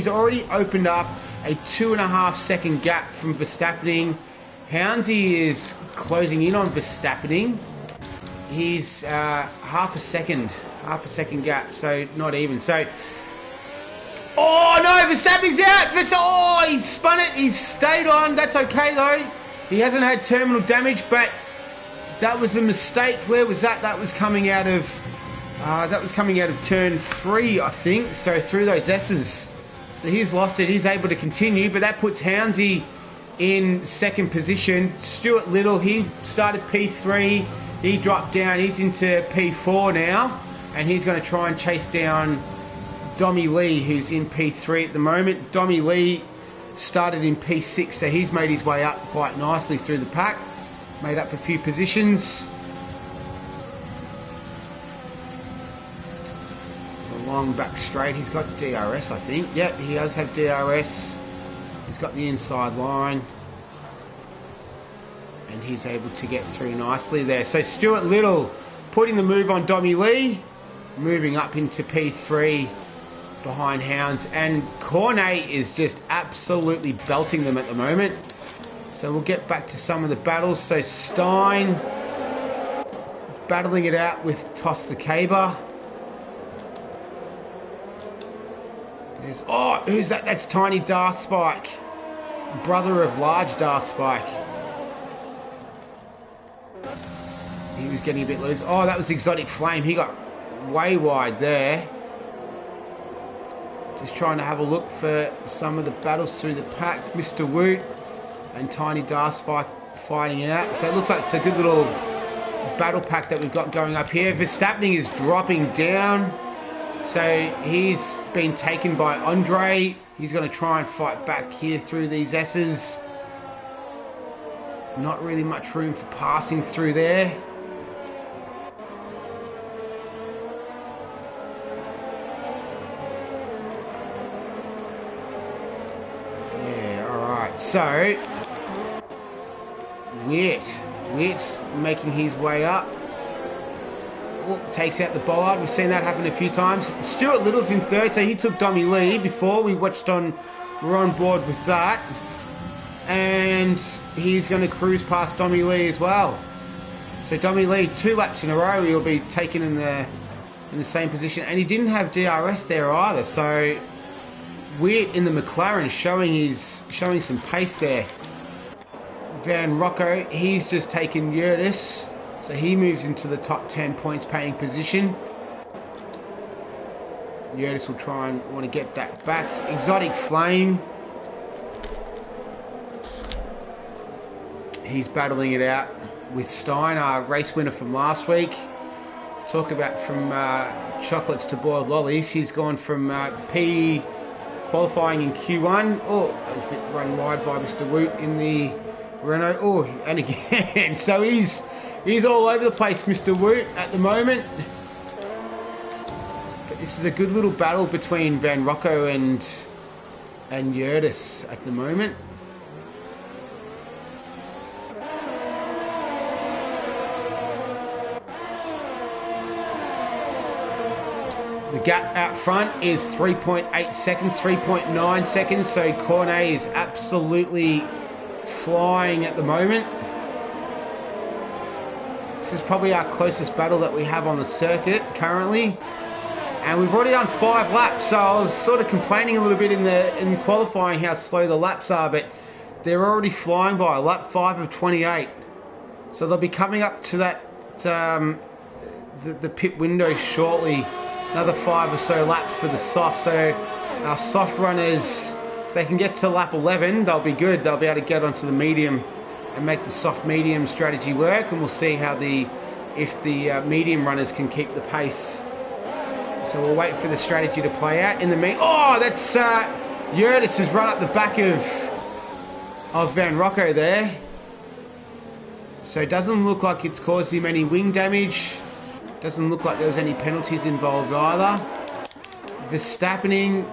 already opened up a 2.5 second gap from Verstappen. Hounsey is closing in on Verstappen. He's half a second gap, so not even. So, oh no, Verstappen's out. Oh, he spun it. He's stayed on. That's okay though. He hasn't had terminal damage, but that was a mistake. Where was that? That was coming out of turn 3, I think. So through those S's. So he's lost it. He's able to continue, but that puts Hounsey in second position. Stuart Little, he started P3. He dropped down. He's into P4 now, and he's going to try and chase down Dommy Lee, who's in P3 at the moment. Dommy Lee started in P6, so he's made his way up quite nicely through the pack. Made up a few positions. Long back straight. He's got DRS, I think. Yep, he does have DRS. He's got the inside line. And he's able to get through nicely there. So Stuart Little putting the move on Dommy Lee. Moving up into P3 behind Hounds. And Cornet is just absolutely belting them at the moment. So we'll get back to some of the battles. So Stein battling it out with Toss the Caber. Oh, who's that? That's Tiny Darth Spike. Brother of Large Darth Spike. He was getting a bit loose. Oh, that was Exotic Flame. He got way wide there. Just trying to have a look for some of the battles through the pack. Mr. Woot and Tiny Darth Spike fighting it out. So it looks like it's a good little battle pack that we've got going up here. Verstappen is dropping down. So he's been taken by Andre. He's going to try and fight back here through these S's. Not really much room for passing through there. Yeah, So, Witt's making his way up. Oh, takes out the bollard. We've seen that happen a few times. Stuart Little's in third, so he took Dommy Lee before. We're on board with that. And he's going to cruise past Dommy Lee as well. So Dommy Lee, 2 laps in a row, he'll be taken in the same position. And he didn't have DRS there either. So Witt in the McLaren showing some pace there. Van Rocco, he's just taken Yurtis. So he moves into the top 10 points paying position. Yurtis will try and want to get that back. Exotic Flame. He's battling it out with Stein, our race winner from last week. Talk about from chocolates to boiled lollies. He's gone from P qualifying in Q1. Oh, that was a bit run wide by Mr. Woot in the Renault. Oh, and again. So he's all over the place, Mr. Woot, at the moment. But this is a good little battle between Van Rocco and Yurtis at the moment. The gap out front is 3.8 seconds, 3.9 seconds, so Cornet is absolutely flying at the moment. This is probably our closest battle that we have on the circuit currently. And we've already done 5 laps, so I was sort of complaining a little bit in qualifying how slow the laps are, but they're already flying by. Lap 5 of 28. So they'll be coming up to that the pit window shortly. Another 5 or so laps for the soft. So our soft runners, if they can get to lap 11, they'll be good. They'll be able to get onto the medium and make the soft medium strategy work. And we'll see how if the medium runners can keep the pace. So we'll wait for the strategy to play out. That's Yurtis has run up the back of Van Rocco there. So it doesn't look like it's caused him any wing damage. Doesn't look like there was any penalties involved either. Verstappen,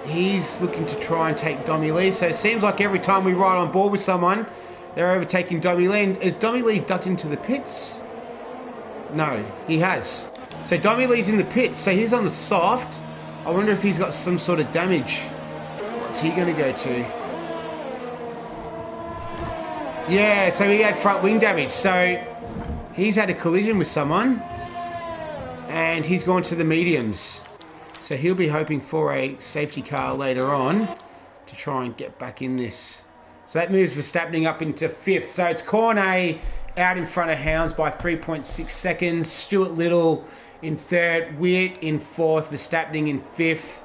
he's looking to try and take Dommy Lee. So it seems like every time we ride on board with someone, they're overtaking Dommy Lee. And has Dommy Lee ducked into the pits? No, he has. So Dommy Lee's in the pits. So he's on the soft. I wonder if he's got some sort of damage. What's he going to go to? Yeah, so he had front wing damage. So he's had a collision with someone. And he's gone to the mediums. So he'll be hoping for a safety car later on to try and get back in this. So that moves Verstappen up into 5th. So it's Cornet out in front of Hounds by 3.6 seconds. Stuart Little in 3rd. Witt in 4th. Verstappen in 5th.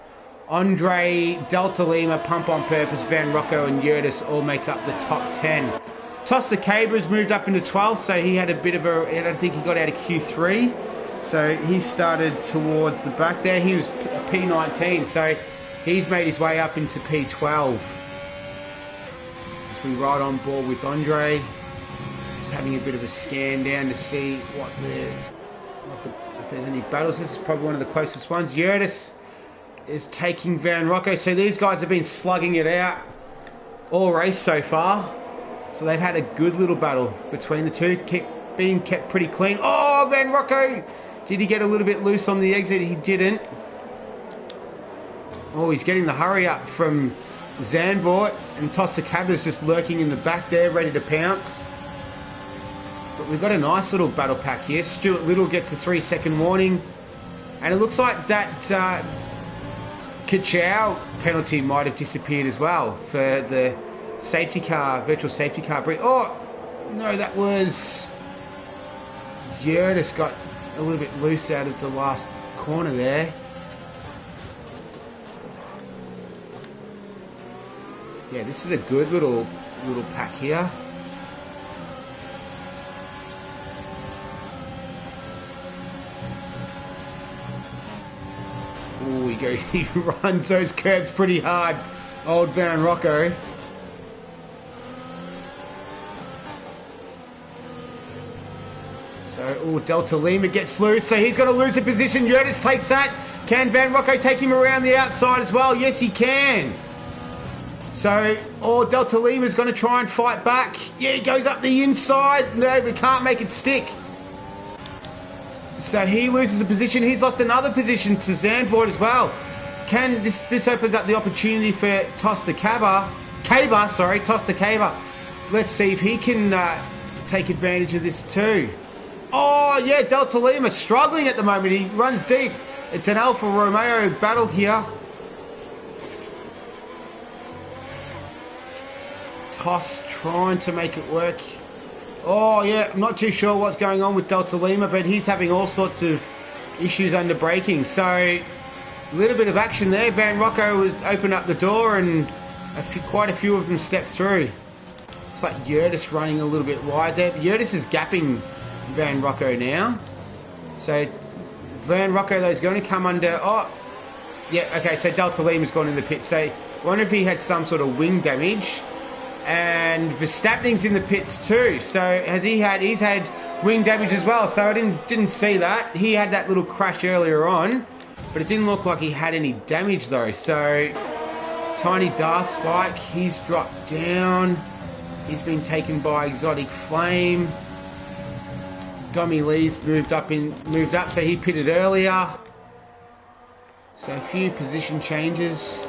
Andre, Delta Lima, Pump on Purpose, Van Rocco and Yurtis all make up the top 10. Toss the Cabra's moved up into 12th. So he had a bit of I don't think he got out of Q3. So he started towards the back there. He was P19, so he's made his way up into P12. As we ride on board with Andre, just having a bit of a scan down to see if there's any battles. This is probably one of the closest ones. Yurtis is taking Van Rocco. So these guys have been slugging it out all race so far. So they've had a good little battle between the two, being kept pretty clean. Oh, Van Rocco! Did he get a little bit loose on the exit? He didn't. Oh, he's getting the hurry up from Zandvoort, and Toss the Cabba's just lurking in the back there, ready to pounce. But we've got a nice little battle pack here. Stuart Little gets a 3-second warning. And it looks like that Kachow penalty might have disappeared as well for the safety car, virtual safety car. Oh, no, that was... Yurtis got a little bit loose out of the last corner there. Yeah, this is a good little pack here. Oh, he runs those curbs pretty hard, old Van Rocco. So, Delta Lima gets loose, so he's going to lose a position. Yurtis takes that. Can Van Rocco take him around the outside as well? Yes, he can. So, Delta Lima's going to try and fight back. Yeah, he goes up the inside. No, we can't make it stick. So he loses a position. He's lost another position to Zandvoort as well. This opens up the opportunity for Toss the Caber. Toss the Caber. Let's see if he can take advantage of this too. Oh, yeah, Delta Lima struggling at the moment. He runs deep. It's an Alfa Romeo battle here. Toss trying to make it work. Oh, yeah, I'm not too sure what's going on with Delta Lima, but he's having all sorts of issues under braking. So, a little bit of action there. Van Rocco has opened up the door and quite a few of them stepped through. It's like Yurtis running a little bit wide there. Yurtis is gapping Van Rocco now. So, Van Rocco, though, is going to come under... Oh, yeah, okay, so Delta Lima's gone in the pit. So, I wonder if he had some sort of wing damage. And Verstappening's in the pits too. So he's had wing damage as well. So I didn't see that. He had that little crash earlier on, but it didn't look like he had any damage though. So Tiny Darth Spike, he's dropped down. He's been taken by Exotic Flame. Dommy Lee's moved up, so he pitted earlier. So a few position changes.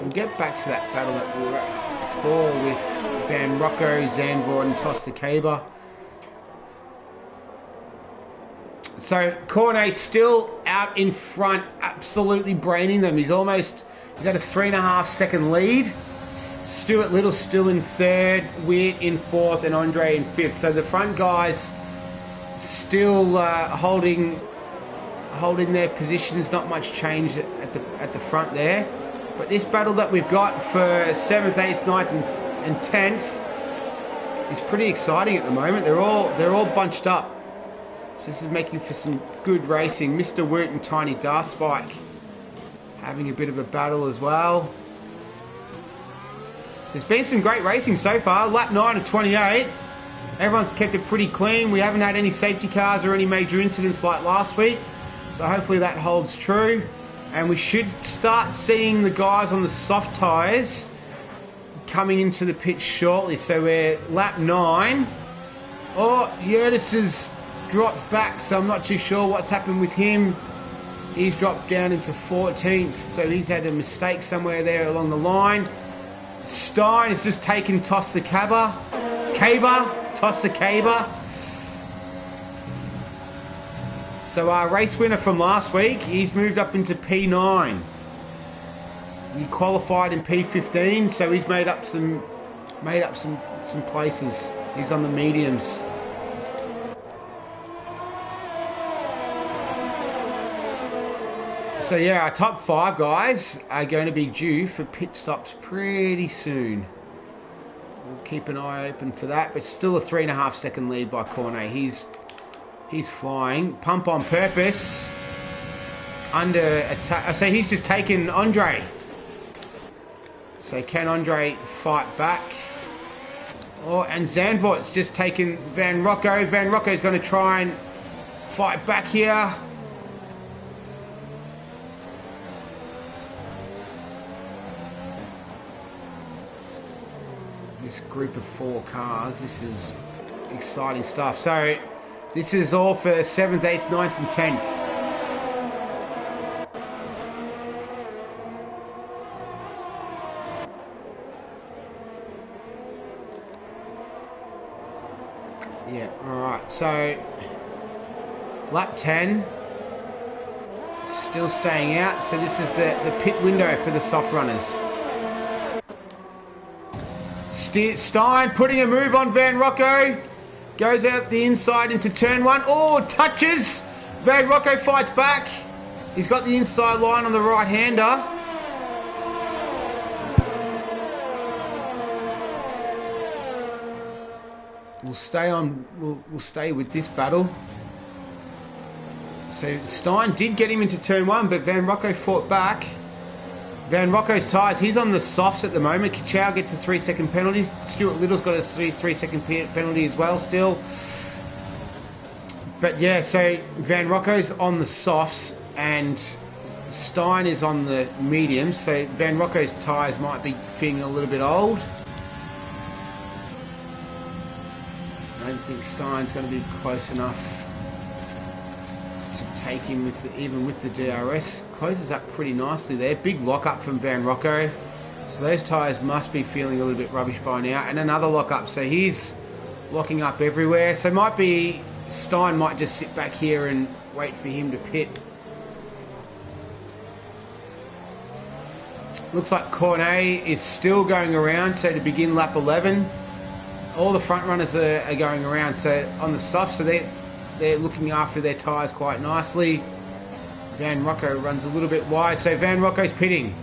We'll get back to that battle that we were at before with Van Rocco, Zandvoort and Toss the Caber. So Cornet still out in front, absolutely braining them. He's at a 3.5 second lead. Stuart Little still in third, Witt in fourth and Andre in fifth. So the front guys still holding their positions, not much change at the front there. But this battle that we've got for 7th, 8th, 9th and 10th is pretty exciting at the moment. They're all bunched up. So this is making for some good racing. Mr. Woot and Tiny Darth Spike having a bit of a battle as well. So there's been some great racing so far. Lap 9 of 28. Everyone's kept it pretty clean. We haven't had any safety cars or any major incidents like last week. So hopefully that holds true. And we should start seeing the guys on the soft tyres coming into the pit shortly. So we're lap 9. Oh, Yurtis has dropped back, so I'm not too sure what's happened with him. He's dropped down into 14th, so he's had a mistake somewhere there along the line. Stein has just taken Toss the Caber. Toss the Caber. So our race winner from last week, he's moved up into P9. He qualified in P15, so he's made up some places. He's on the mediums. So yeah, our top 5 guys are going to be due for pit stops pretty soon. We'll keep an eye open for that, but still a 3.5 second lead by Cornet. He's flying. Pump on purpose. Under attack. So he's just taken Andre. So can Andre fight back? Oh, and Zandvoort's just taken Van Rocco. Van Rocco's going to try and fight back here. This group of 4 cars, this is exciting stuff. So this is all for 7th, 8th, 9th and 10th. Yeah, alright, so lap 10, still staying out. So this is the pit window for the soft runners. Stein putting a move on Van Rocco. Goes out the inside into turn 1. Oh, touches. Van Rocco fights back. He's got the inside line on the right-hander. We'll stay with this battle. So Stein did get him into turn 1, but Van Rocco fought back. Van Rocco's tyres, he's on the softs at the moment. Kachow gets a 3-second penalty. Stuart Little's got a 3-second penalty as well still. But yeah, so Van Rocco's on the softs and Stein is on the medium, so Van Rocco's tyres might be feeling a little bit old. I don't think Stein's going to be close enough to take him with even with the DRS. Closes up pretty nicely there. Big lock up from Van Rocco. So those tyres must be feeling a little bit rubbish by now. And another lock up. So he's locking up everywhere. So might be Stein might just sit back here and wait for him to pit. Looks like Cornet is still going around. So to begin lap 11, all the front runners are going around. So on the soft, so they're looking after their tyres quite nicely. Van Rocco runs a little bit wide. So Van Rocco's pitting.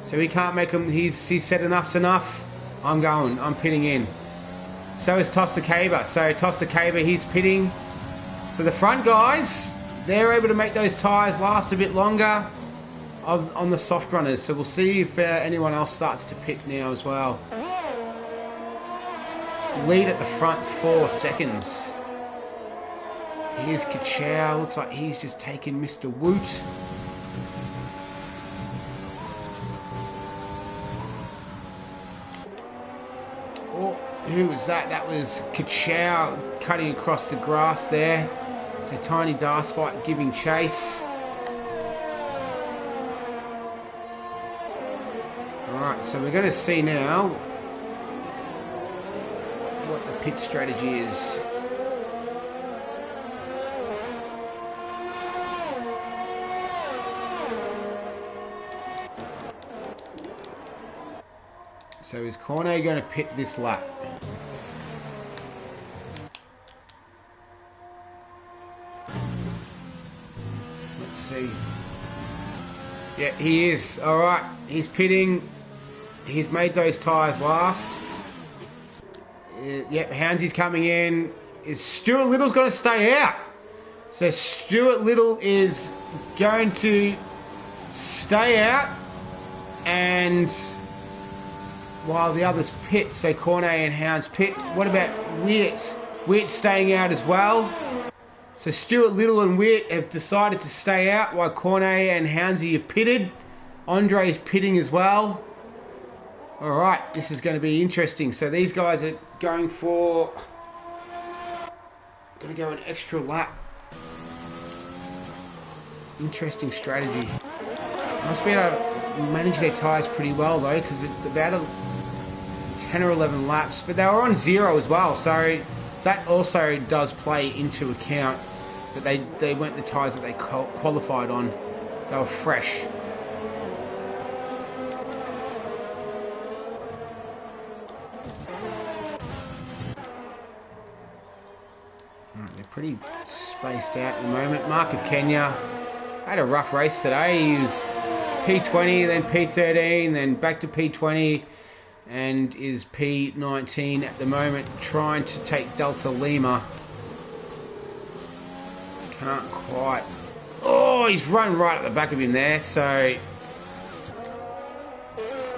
So he can't make him, he's said enough's enough. I'm pitting in. So is Toss the Caber. So Toss the Caber, he's pitting. So the front guys, they're able to make those tyres last a bit longer on the soft runners. So we'll see if anyone else starts to pit now as well. Lead at the front's 4 seconds. Here's Kachow. Looks like he's just taken Mr. Woot. Oh, who was that? That was Kachow cutting across the grass there. So Tiny Darspite giving chase. Alright, so we're going to see now what the pit strategy is. So is Cornet going to pit this lap? Let's see. Yeah, he is. Alright, he's pitting. He's made those tyres last. Yep, Houndsy's coming in. Is Stuart Little's going to stay out? So Stuart Little is going to stay out, and while the others pit, so Cornet and Hounds pit. What about Witt? Witt staying out as well. So Stuart Little and Witt have decided to stay out while Cornet and Houndsy have pitted. Andre's pitting as well. Alright, this is going to be interesting. So these guys are going to go an extra lap. Interesting strategy. Must be able to manage their tyres pretty well though, because it's about 10 or 11 laps. But they were on 0 as well, so that also does play into account that they weren't the tyres that they qualified on. They were fresh. They're pretty spaced out at the moment. Mark of Kenya had a rough race today. He was P20, then P13, then back to P20, and is P19 at the moment, trying to take Delta Lima. Can't quite. Oh, he's run right at the back of him there, so it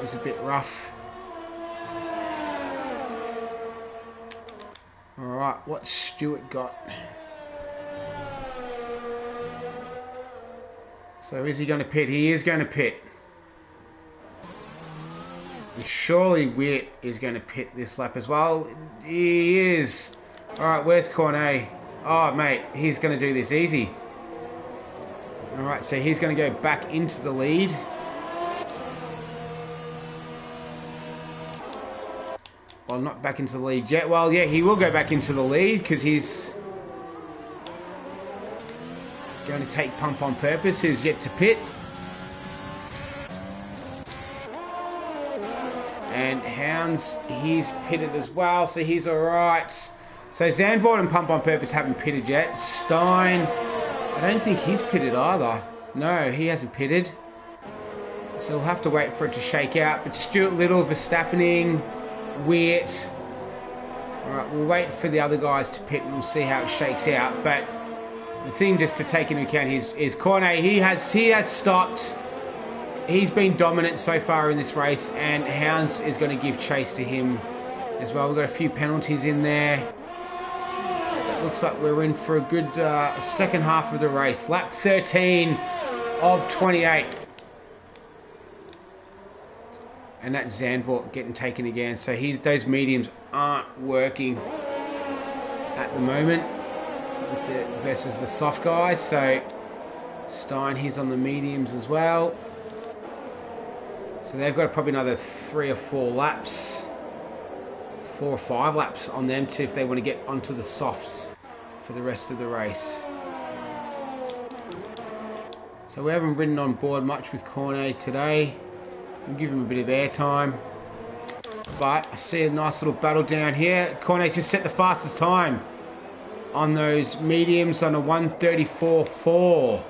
was a bit rough. Alright, what's Stewart got? So is he going to pit? He is going to pit. And surely Witt is going to pit this lap as well. He is. Alright, where's Cornet? Oh, mate, he's going to do this easy. Alright, so he's going to go back into the lead. Well, not back into the lead yet. Well, yeah, he will go back into the lead because he's going to take Pump on Purpose, who's yet to pit. And Hounds, he's pitted as well, so he's alright. So Zandvoort and Pump on Purpose haven't pitted yet. Stein, I don't think he's pitted either. No, he hasn't pitted. So we'll have to wait for it to shake out. But Stuart Little, Verstappening, Witt. Alright, we'll wait for the other guys to pit and we'll see how it shakes out. But the thing just to take into account is Cornet, he has stopped. He's been dominant so far in this race, and Hounds is going to give chase to him as well. We've got a few penalties in there. It looks like we're in for a good second half of the race. Lap 13 of 28. And that's Zandvoort getting taken again. So those mediums aren't working at the moment versus the soft guys. So Stein, he's on the mediums as well. So they've got probably another 3 or 4 laps. 4 or 5 laps on them too if they want to get onto the softs for the rest of the race. So we haven't ridden on board much with Cornet today. We'll give him a bit of airtime. But I see a nice little battle down here. Cornet just set the fastest time on those mediums on a 1:34.4.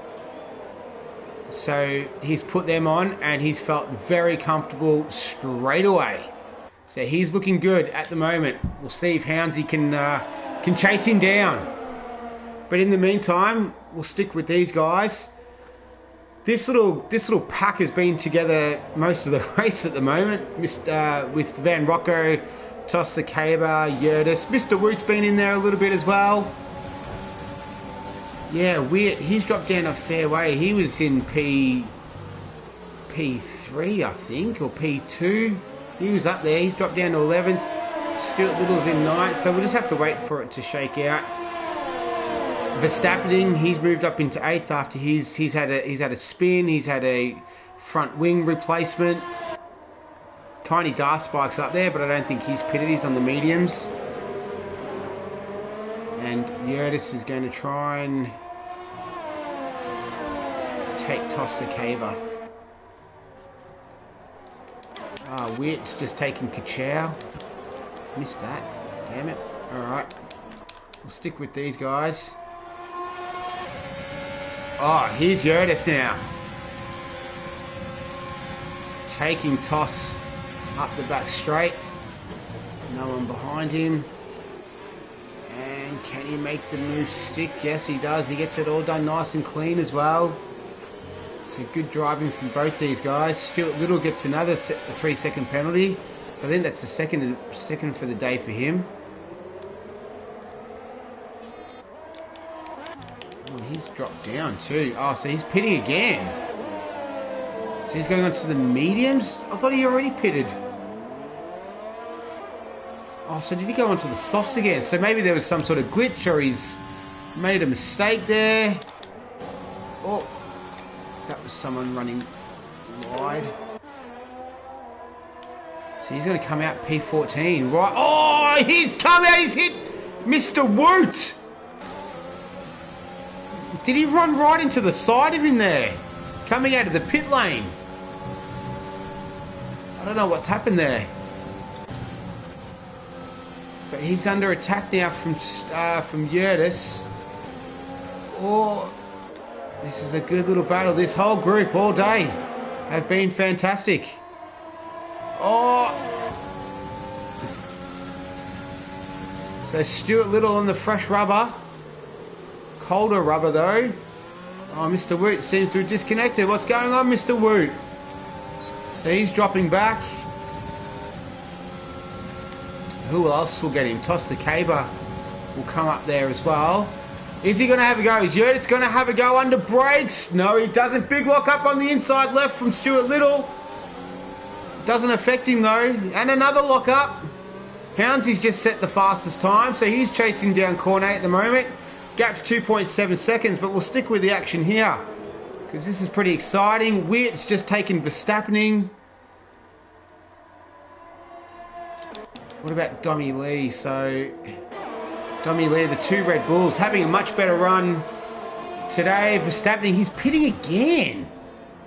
So he's put them on and he's felt very comfortable straight away. So he's looking good at the moment. We'll see if Houndsy can chase him down. But in the meantime, we'll stick with these guys. This little pack has been together most of the race at the moment. With Van Rocco, Toss the Caber, Yurtis. Mr. Woot's been in there a little bit as well. Yeah, weird. He's dropped down a fair way. He was in P3, I think, or P2. He was up there. He's dropped down to 11th. Stuart Little's in 9th, so we'll just have to wait for it to shake out. Verstappen, he's moved up into 8th after he's had a spin. He's had a front wing replacement. Tiny Darth Spike's up there, but I don't think he's pitted. He's on the mediums. And Yurtis is going to try and toss the Caver. Witt's just taking Kachow. Missed that. Damn it. Alright. We'll stick with these guys. Oh, here's Yurtis now. Taking Toss up the back straight. No one behind him. And can he make the move stick? Yes, he does. He gets it all done nice and clean as well. So good driving from both these guys. Stuart Little gets another 3-second penalty. So I think that's the second for the day for him. Oh, he's dropped down too. Oh, so he's pitting again. So he's going on to the mediums? I thought he already pitted. Oh, so did he go on to the softs again? So maybe there was some sort of glitch or he's made a mistake there. Oh, that was someone running wide. So he's going to come out P14, right? Oh, he's come out, he's hit Mr. Woot. Did he run right into the side of him there? Coming out of the pit lane. I don't know what's happened there. But he's under attack now from Yurtis. Oh, this is a good little battle. This whole group all day have been fantastic. Oh. So Stuart Little on the fresh rubber. Colder rubber though. Oh, Mr. Woot seems to have disconnected. What's going on, Mr. Woot? So he's dropping back. Who else will get him? Toss the Caber will come up there as well. Is he going to have a go? Is Yurtis going to have a go under brakes? No, he doesn't. Big lock up on the inside left from Stuart Little. Doesn't affect him though. And another lock up. Houndsy's just set the fastest time, so he's chasing down Cornet at the moment. Gap's 2.7 seconds, but we'll stick with the action here because this is pretty exciting. Witt's just taken Verstappening. What about Dommy Lee? So Dommy Lee, the 2 Red Bulls, having a much better run today. Verstappening, he's pitting again.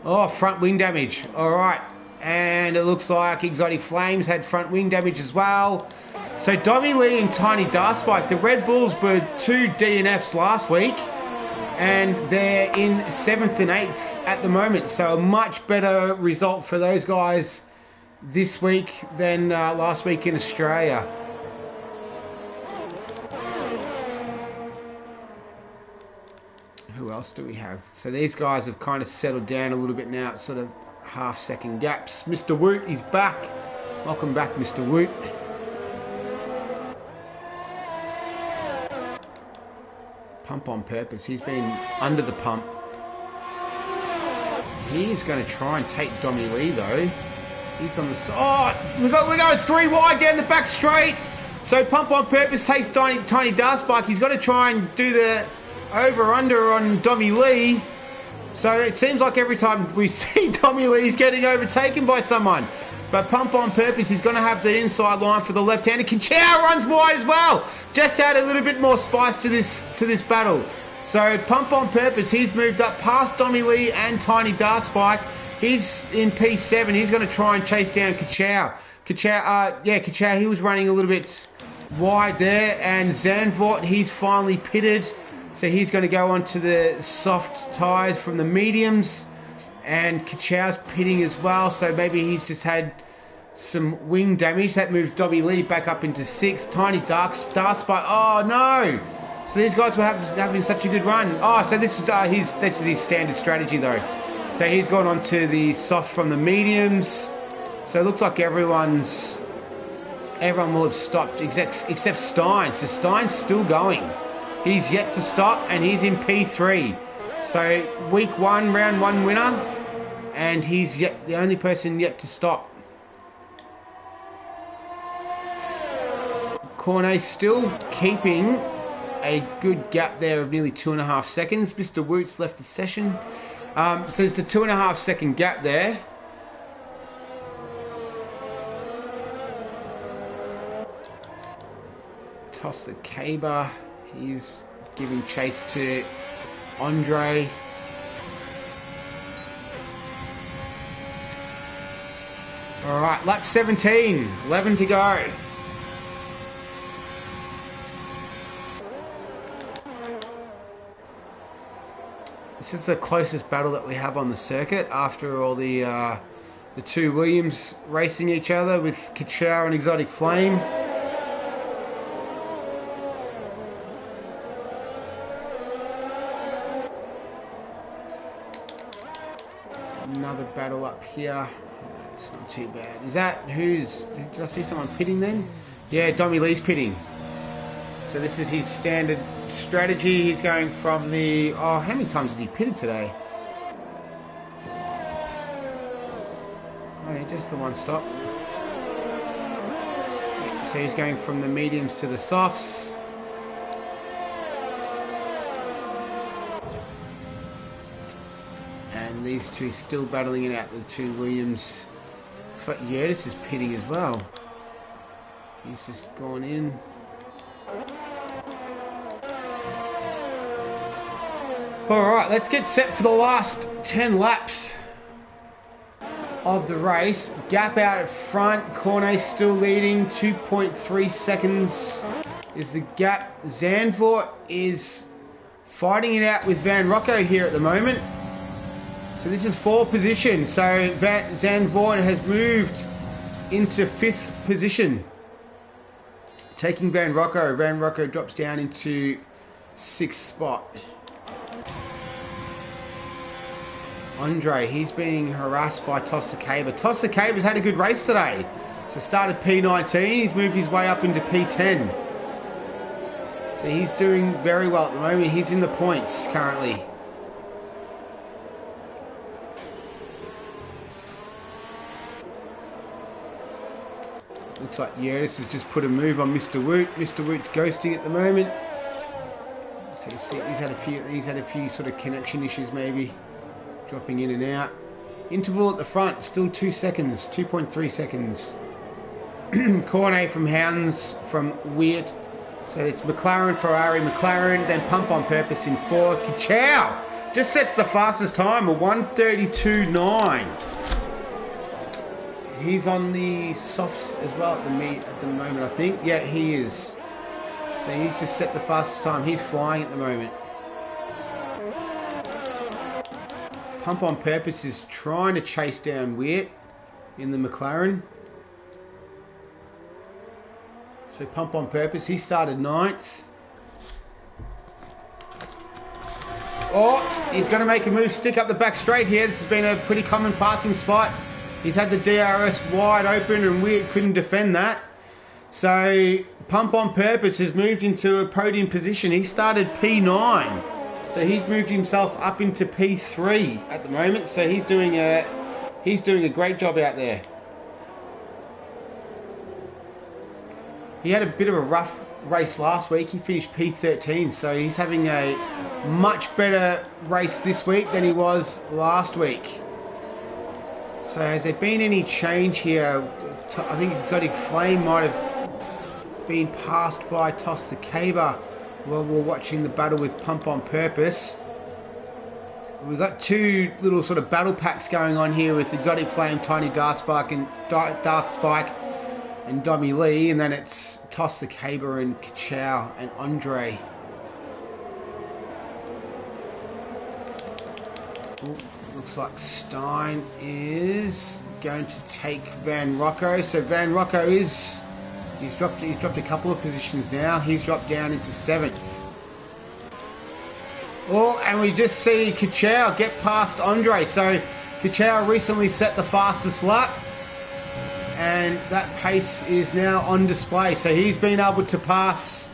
Oh, front wing damage. All right. And it looks like Exotic Flames had front wing damage as well. So Dommy Lee and Tiny Darspike, the Red Bulls were 2 DNFs last week. And they're in 7th and 8th at the moment. So a much better result for those guys this week than last week in Australia. Who else do we have? So these guys have kind of settled down a little bit now. It's sort of half-second gaps. Mr. Woot is back. Welcome back, Mr. Woot. Pump on purpose. He's been under the pump. He's going to try and take Dommy Lee though. He's on the... Oh, we're going 3 wide down the back straight. So Pump on Purpose takes Tiny Dark. He's got to try and do the over-under on Dommy Lee. So it seems like every time we see Dommy Lee, he's getting overtaken by someone. But Pump on Purpose, he's going to have the inside line for the left-hander. Kachow runs wide as well. Just add a little bit more spice to this battle. So Pump on Purpose, he's moved up past Dommy Lee and Tiny Dark. He's in P7. He's going to try and chase down Kachow. Kachow, he was running a little bit wide there. And Zandvoort, he's finally pitted. So he's going to go on to the soft tyres from the mediums. And Kachow's pitting as well. So maybe he's just had some wing damage. That moves Dommy Lee back up into 6. Tiny Dark Spike. Oh, no. So these guys were having such a good run. Oh, so this is his standard strategy, though. So he's gone on to the soft from the mediums. So it looks like everyone will have stopped except Stein. So Stein's still going. He's yet to stop, and he's in P3. So week 1, round 1 winner, and he's yet the only person yet to stop. Cornet still keeping a good gap there of nearly 2.5 seconds. Mr. Woots left the session. So it's the 2.5 second gap there. Toss the caber. He's giving chase to Andre. All right, lap 17, 11 to go. This is the closest battle that we have on the circuit after all the two Williams racing each other with Kachow and Exotic Flame. Another battle up here. It's not too bad. Is that did I see someone pitting then? Yeah, Dommy Lee's pitting. So this is his standard strategy. He's going from the... Oh, how many times has he pitted today? Oh yeah, just the one stop. So he's going from the mediums to the softs. And these two still battling it out, the two Williams. But yeah, this is pitting as well. He's just gone in. Alright, let's get set for the last 10 laps of the race. Gap out at front. Cornet still leading. 2.3 seconds is the gap. Zandvoort is fighting it out with Van Rocco here at the moment. So this is 4th position. So Zandvoort has moved into 5th position, taking Van Rocco. Van Rocco drops down into 6th spot. Andre, he's being harassed by Toss the Caber. Toss the Caber's had a good race today. So started P19, he's moved his way up into P10. So he's doing very well at the moment. He's in the points currently. Looks like Yerdis has just put a move on Mr. Woot. Mr. Woot's ghosting at the moment. So you see, he's had a few sort of connection issues maybe. Dropping in and out. Interval at the front, still 2 seconds, 2.3 seconds. Cornet from Hounds from Weird. So it's McLaren, Ferrari, McLaren, then Pump on Purpose in 4th. Kachow just sets the fastest time, a 1:32.9. He's on the softs as well at the moment, I think. Yeah, he is. So he's just set the fastest time. He's flying at the moment. Pump on Purpose is trying to chase down Weird in the McLaren. So Pump on Purpose, he started 9th. Oh, he's going to make a move, stick up the back straight here. This has been a pretty common passing spot. He's had the DRS wide open and Weird couldn't defend that. So Pump on Purpose has moved into a podium position. He started P9. So he's moved himself up into P3 at the moment. So he's doing a great job out there. He had a bit of a rough race last week. He finished P13, so he's having a much better race this week than he was last week. So has there been any change here? I think Exotic Flame might have been passed by Toss the Caber while we're watching the battle with Pump on Purpose. We've got two little sort of battle packs going on here with Exotic Flame, Tiny Darth Spike and Dommy Lee, and then it's Toss the Caber and Kachow and Andre. Ooh, looks like Stein is going to take Van Rocco. So Van Rocco he's dropped a couple of positions now. He's dropped down into 7th. Oh, and we just see Kachow get past Andre. So Kachow recently set the fastest lap, and that pace is now on display. So he's been able to pass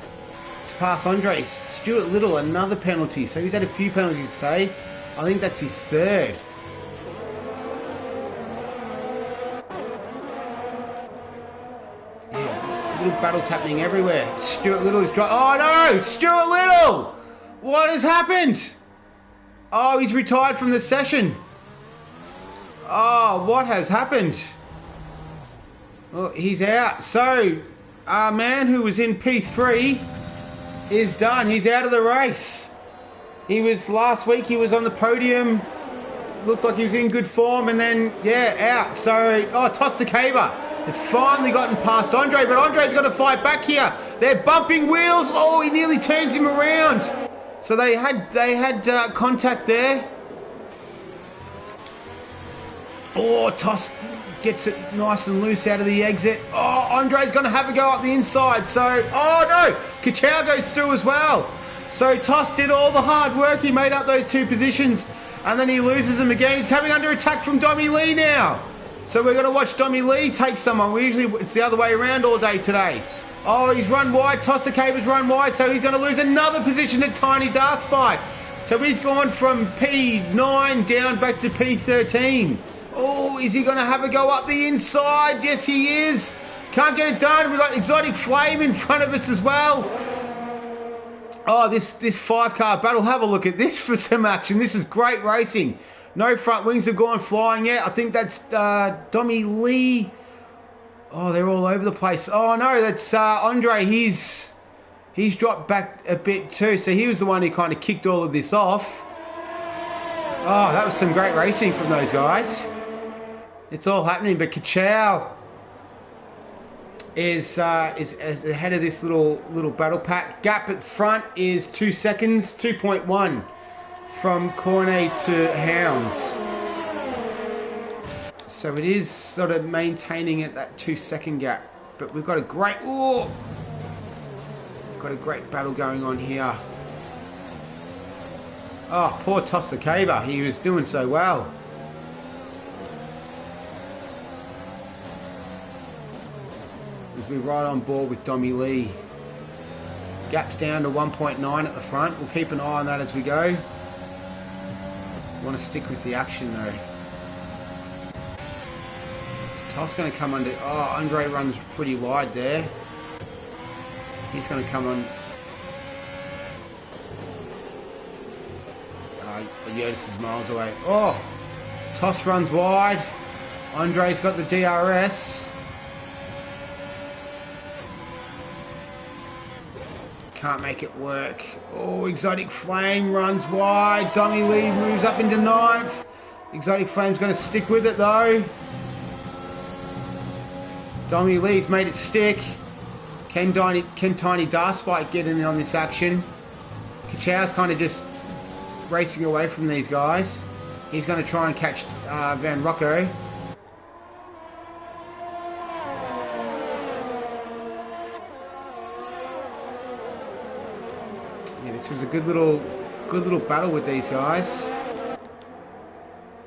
Andre. Stuart Little, another penalty. So he's had a few penalties today. I think that's his 3rd. Yeah, little battles happening everywhere. Stuart Little is oh no! Stuart Little! What has happened? Oh, he's retired from the session. Oh, what has happened? Well, he's out. So, our man who was in P3 is done. He's out of the race. He was last week. He was on the podium. Looked like he was in good form, and then out. So, Toss the Caber has finally gotten past Andre, but Andre's got to fight back here. They're bumping wheels. Oh, he nearly turns him around. So they had contact there. Oh, Toss gets it nice and loose out of the exit. Oh, Andre's going to have a go up the inside. So, oh no, Kachow goes through as well. So Toss did all the hard work. He made up those 2 positions, and then he loses them again. He's coming under attack from Dommy Lee now. So we're going to watch Dommy Lee take someone. It's the other way around all day today. Oh, he's run wide. Toss the Caber's run wide, so he's going to lose another position at Tiny Darth Spike. So he's gone from P9 down back to P13. Oh, is he going to have a go up the inside? Yes, he is. Can't get it done. We've got Exotic Flame in front of us as well. Oh, this 5-car battle. Have a look at this for some action. This is great racing. No front wings have gone flying yet. I think that's Dommy Lee. Oh, they're all over the place. Oh no, that's Andre. He's dropped back a bit too. So he was the one who kind of kicked all of this off. Oh, that was some great racing from those guys. It's all happening, but Kachow is ahead of this little battle pack. Gap at front is 2 seconds, 2.1 from Cornet to Hounds. So it is sort of maintaining at that 2-second gap. But we've got a great battle going on here. Oh, poor Toss the Caber. He was doing so well. As we're right on board with Dommy Lee. Gap's down to 1.9 at the front. We'll keep an eye on that as we go. Want to stick with the action though. Toss going to come under. Oh, Andre runs pretty wide there. He's going to come on. Yotis is miles away. Oh, Toss runs wide. Andre's got the DRS. Can't make it work. Oh, Exotic Flame runs wide. Dommy Lee moves up into 9th. Exotic Flame's going to stick with it though. Dommy Lee's made it stick. Can Tiny Darth Spike get in on this action? Kachow's kind of just racing away from these guys. He's going to try and catch Van Rocco. Yeah, this was a good little battle with these guys.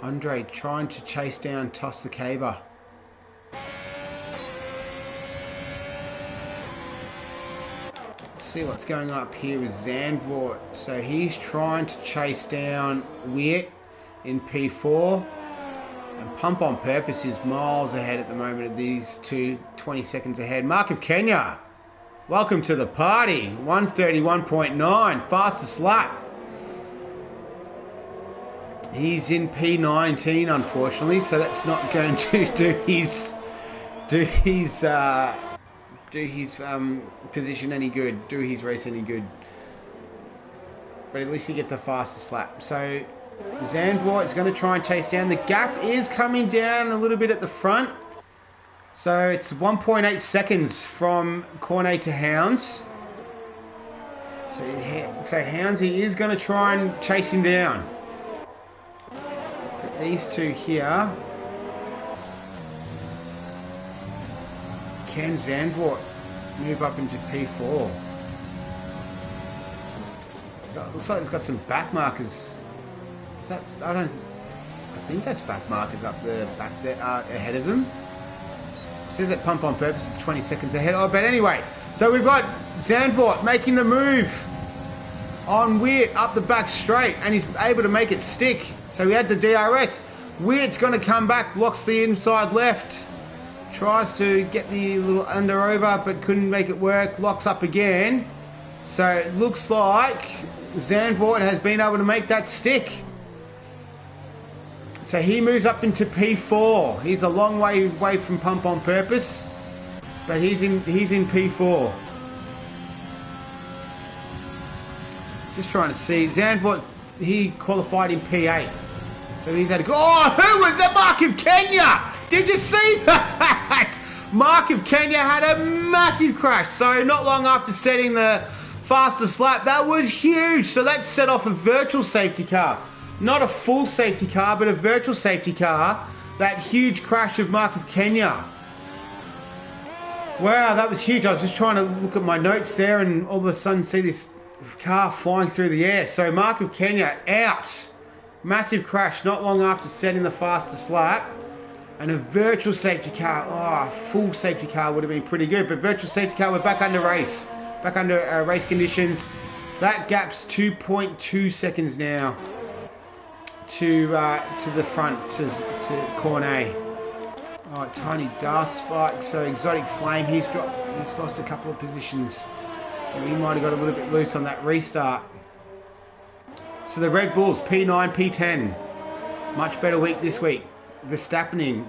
Andre trying to chase down Toss the Caber. See what's going on up here with Zandvoort. So he's trying to chase down Witt in P4, and Pump on Purpose is miles ahead at the moment of these two, 20 seconds ahead. Mark of Kenya Welcome to the party. 131.9, fastest lap. He's in P19, unfortunately, so that's not going to do his position any good, do his race any good. But at least he gets a fastest lap. So Zandvoort is going to try and chase down. The gap is coming down a little bit at the front. So it's 1.8 seconds from Cornet to Hounds. So Houndsy is going to try and chase him down. But these two here. Can Zandvoort move up into P4? Looks like it's got some back markers. I think that's back markers up the back there ahead of them. Says that pump on purpose is 20 seconds ahead. Oh, but anyway, so we've got Zandvoort making the move on Weird up the back straight, and he's able to make it stick. So we had the DRS. Weird's going to come back, blocks the inside left, tries to get the little under over, but couldn't make it work. Locks up again. So it looks like Zandvoort has been able to make that stick. So he moves up into P4. He's a long way away from pump on purpose, but he's in P4. Just trying to see. Zandvoort, he qualified in P8. So he's had to go. Oh, who was that? Mark of Kenya! Did you see that? Mark of Kenya had a massive crash. So not long after setting the fastest lap, that was huge. So that set off a virtual safety car. Not a full safety car, but a virtual safety car. That huge crash of Mark of Kenya. Wow, that was huge. I was just trying to look at my notes there and all of a sudden see this car flying through the air. So Mark of Kenya out. Massive crash not long after setting the fastest lap. And a virtual safety car. Oh, a full safety car would have been pretty good. But virtual safety car, we're back under race. Back under race conditions. That gap's 2.2 seconds now. To the front, to Cornet. Oh, tiny dust spike. So Exotic Flame, he's lost a couple of positions. So he might have got a little bit loose on that restart. So the Red Bulls, P9, P10. Much better week this week. Verstappening.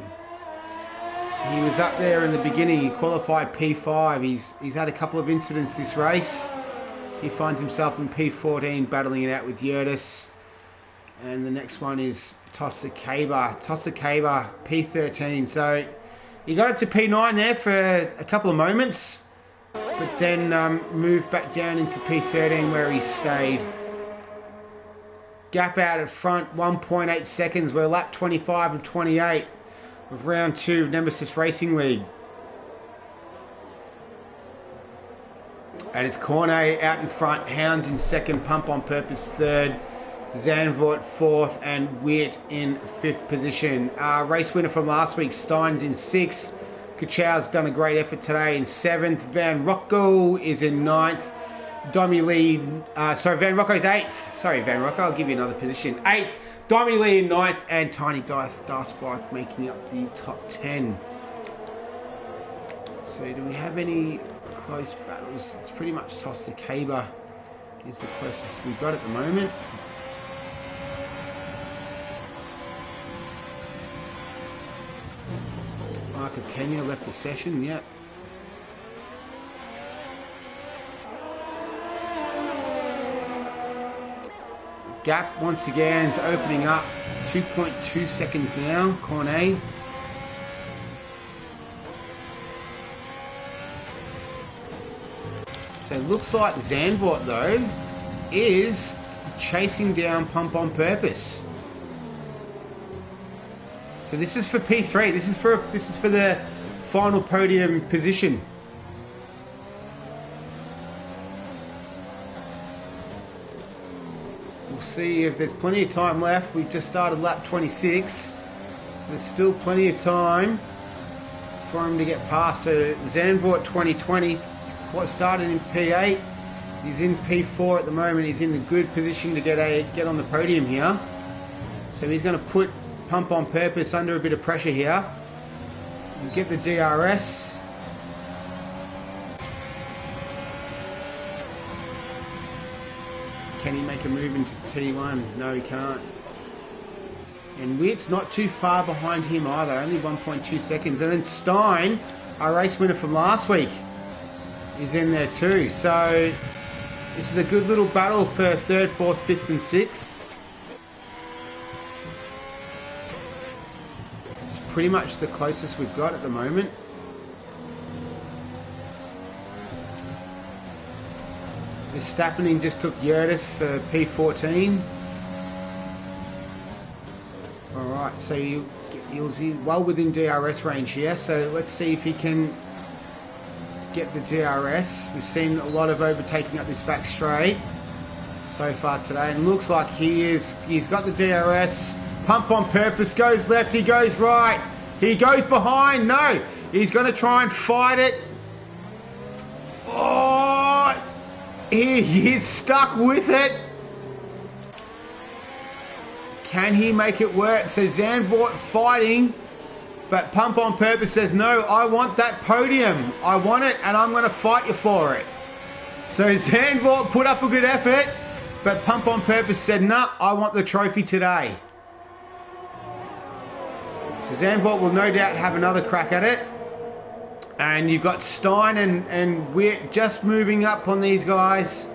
He was up there in the beginning. He qualified P5. He's had a couple of incidents this race. He finds himself in P14, battling it out with Yurtis. And the next one is Tosta Kaber, P13. So he got it to P9 there for a couple of moments, but then moved back down into P13 where he stayed. Gap out at front, 1.8 seconds. We're lap 25 of 28 of round 2 of Nemesis Racing League. And it's Cornet out in front, Hounds in second, Pump on Purpose third. Zandvoort 4th and Witt in 5th position. Race winner from last week, Stein's in 6th. Kachow's done a great effort today in 7th. Van Rocco is in 9th. Van Rocco's 8th. Sorry, Van Rocco, I'll give you another position. 8th. Domi Lee in 9th. And Tiny Darth Bike making up the top 10. So do we have any close battles? It's pretty much Tosta Kaber is the closest we've got at the moment. Mark of Kenya left the session, yep. Gap once again is opening up, 2.2 seconds now, Cornet. So it looks like Zandvoort though is chasing down Pump on Purpose. So this is for P3. This is for the final podium position. We'll see if there's plenty of time left. We've just started lap 26, so there's still plenty of time for him to get past. So Zandvoort 2020 started in P8. He's in P4 at the moment. He's in a good position to get on the podium here. So he's going to put Pump on Purpose under a bit of pressure here and get the DRS. Can he make a move into T1? No, he can't. And Witt's not too far behind him either, only 1.2 seconds. And then Stein, our race winner from last week, is in there too. So this is a good little battle for 3rd, 4th, 5th and 6th. It's pretty much the closest we've got at the moment. Verstappen just took Yurtis for P14. Alright, so he was well within DRS range here, so let's see if he can get the DRS. We've seen a lot of overtaking up this back straight so far today, and looks like he's got the DRS. Pump on purpose, goes left, he goes right, he goes behind, no, he's going to try and fight it. Oh, he's stuck with it. Can he make it work? So Zandvoort fighting, but Pump on Purpose says, no, I want that podium. I want it, and I'm going to fight you for it. So Zandvoort put up a good effort, but Pump on Purpose said, nah, I want the trophy today. So Zandvoort will no doubt have another crack at it. And you've got Stein and Witt just moving up on these guys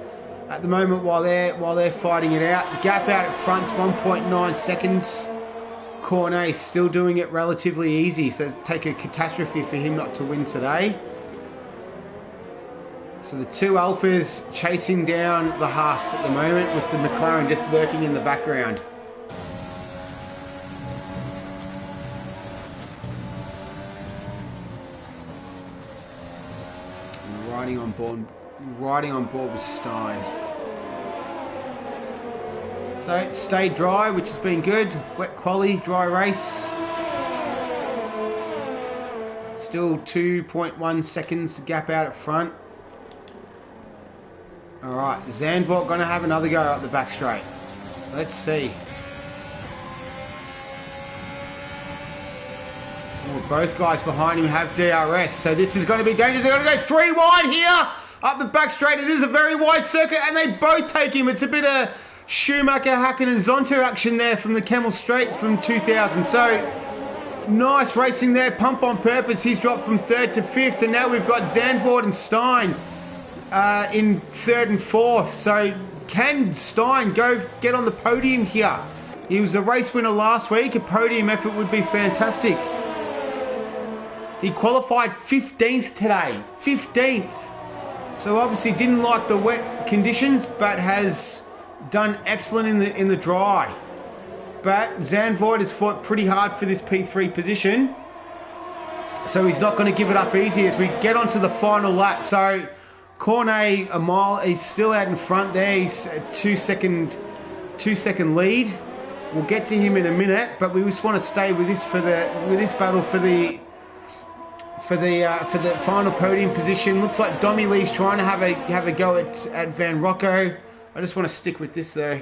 at the moment while they're fighting it out. The gap out at front is 1.9 seconds. Cornet still doing it relatively easy, so take a catastrophe for him not to win today. So the two Alphas chasing down the Haas at the moment, with the McLaren just lurking in the background. And riding on board with Stein. So it stayed dry, which has been good. Wet quali, dry race. Still 2.1 seconds gap out at front. Alright, Zandvoort going to have another go up the back straight. Let's see. Oh, both guys behind him have DRS, so this is going to be dangerous. They're going to go 3 wide here up the back straight. It is a very wide circuit, and they both take him. It's a bit of Schumacher, Hacken and Zonta action there from the Camel Straight from 2000. So nice racing there. Pump on Purpose, he's dropped from 3rd to 5th, and now we've got Zandvoort and Stein in 3rd and 4th. So can Stein go get on the podium here? He was a race winner last week. A podium effort would be fantastic. He qualified 15th today. 15th. So obviously didn't like the wet conditions, but has done excellent in the dry. But Zandvoort has fought pretty hard for this P3 position, so he's not going to give it up easy as we get onto the final lap. So Cornet a mile, he's still out in front there. He's a 2 second lead. We'll get to him in a minute, but we just want to stay with this battle for the final podium position. Looks like Domi Lee's trying to have a go at Van Rocco. I just want to stick with this though.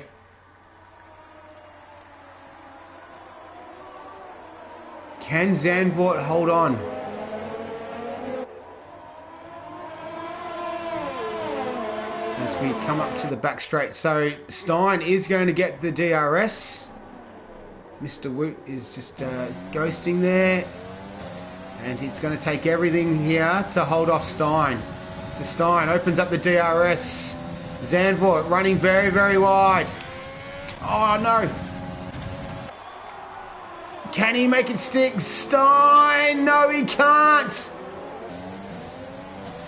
Can Zandvoort hold on? As we come up to the back straight. So Stein is going to get the DRS. Mr. Woot is just ghosting there. And he's going to take everything here to hold off Stein. So Stein opens up the DRS. Zandvoort running very, very wide. Oh no. Can he make it stick? Stein! No, he can't.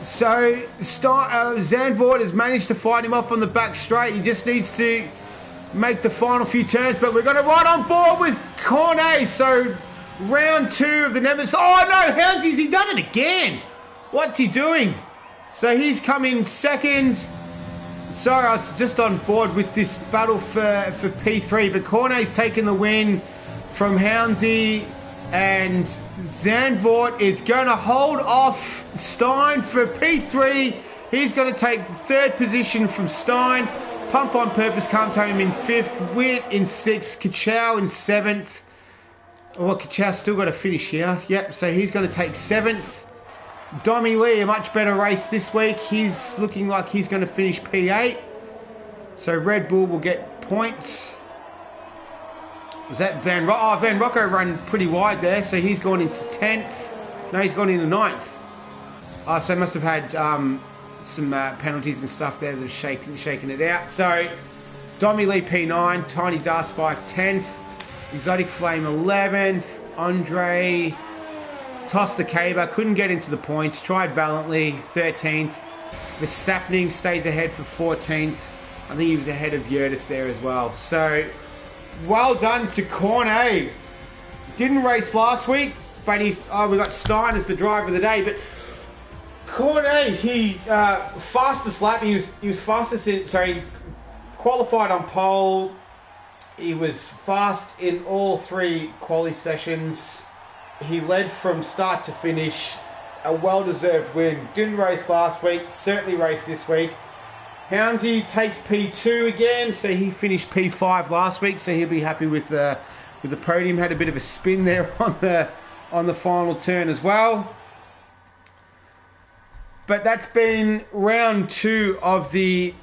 So Zandvoort has managed to fight him off on the back straight. He just needs to make the final few turns, but we're going to ride on board with Cornet. So round 2 of the Nemesis. Oh no, Houndsy's he done it again. What's he doing? So he's come in 2nd. Sorry, I was just on board with this battle for P3, but Cornet's taken the win from Houndsy, and Zandvoort is going to hold off Stein for P3. He's going to take 3rd position from Stein. Pump on Purpose comes home in 5th. Witt in 6th. Kachow in 7th. Oh, Kachow's still got to finish here. Yep, so he's going to take 7th. Domi Lee, a much better race this week. He's looking like he's going to finish P8. So Red Bull will get points. Was that Van Rocco? Oh, Van Rocco ran pretty wide there, so he's gone into 10th. No, he's gone into 9th. Oh, so must have had some penalties and stuff there that are shaking it out. So Domi Lee P9, Tiny Dust Bike 10th, Exotic Flame 11th, Andre tossed the caber, couldn't get into the points, tried valiantly, 13th. The Stapning stays ahead for 14th. I think he was ahead of Yurtis there as well. So well done to Cornet. Didn't race last week, but we got Stein as the driver of the day. But Cornet, he fastest lap. He was fastest in. Sorry, qualified on pole. He was fast in all 3 quali sessions. He led from start to finish. A well-deserved win. Didn't race last week. Certainly raced this week. Houndsy takes P2 again, so he finished P5 last week, so he'll be happy with the podium. Had a bit of a spin there on the final turn as well. But that's been round 2 of the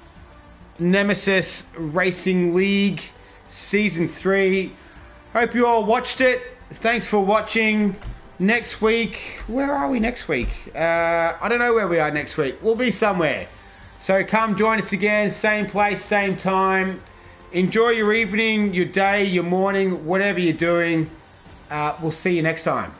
Nemesis Racing League Season 3. Hope you all watched it. Thanks for watching. Next week, where are we next week? I don't know where we are next week. We'll be somewhere. So come join us again, same place, same time. Enjoy your evening, your day, your morning, whatever you're doing. We'll see you next time.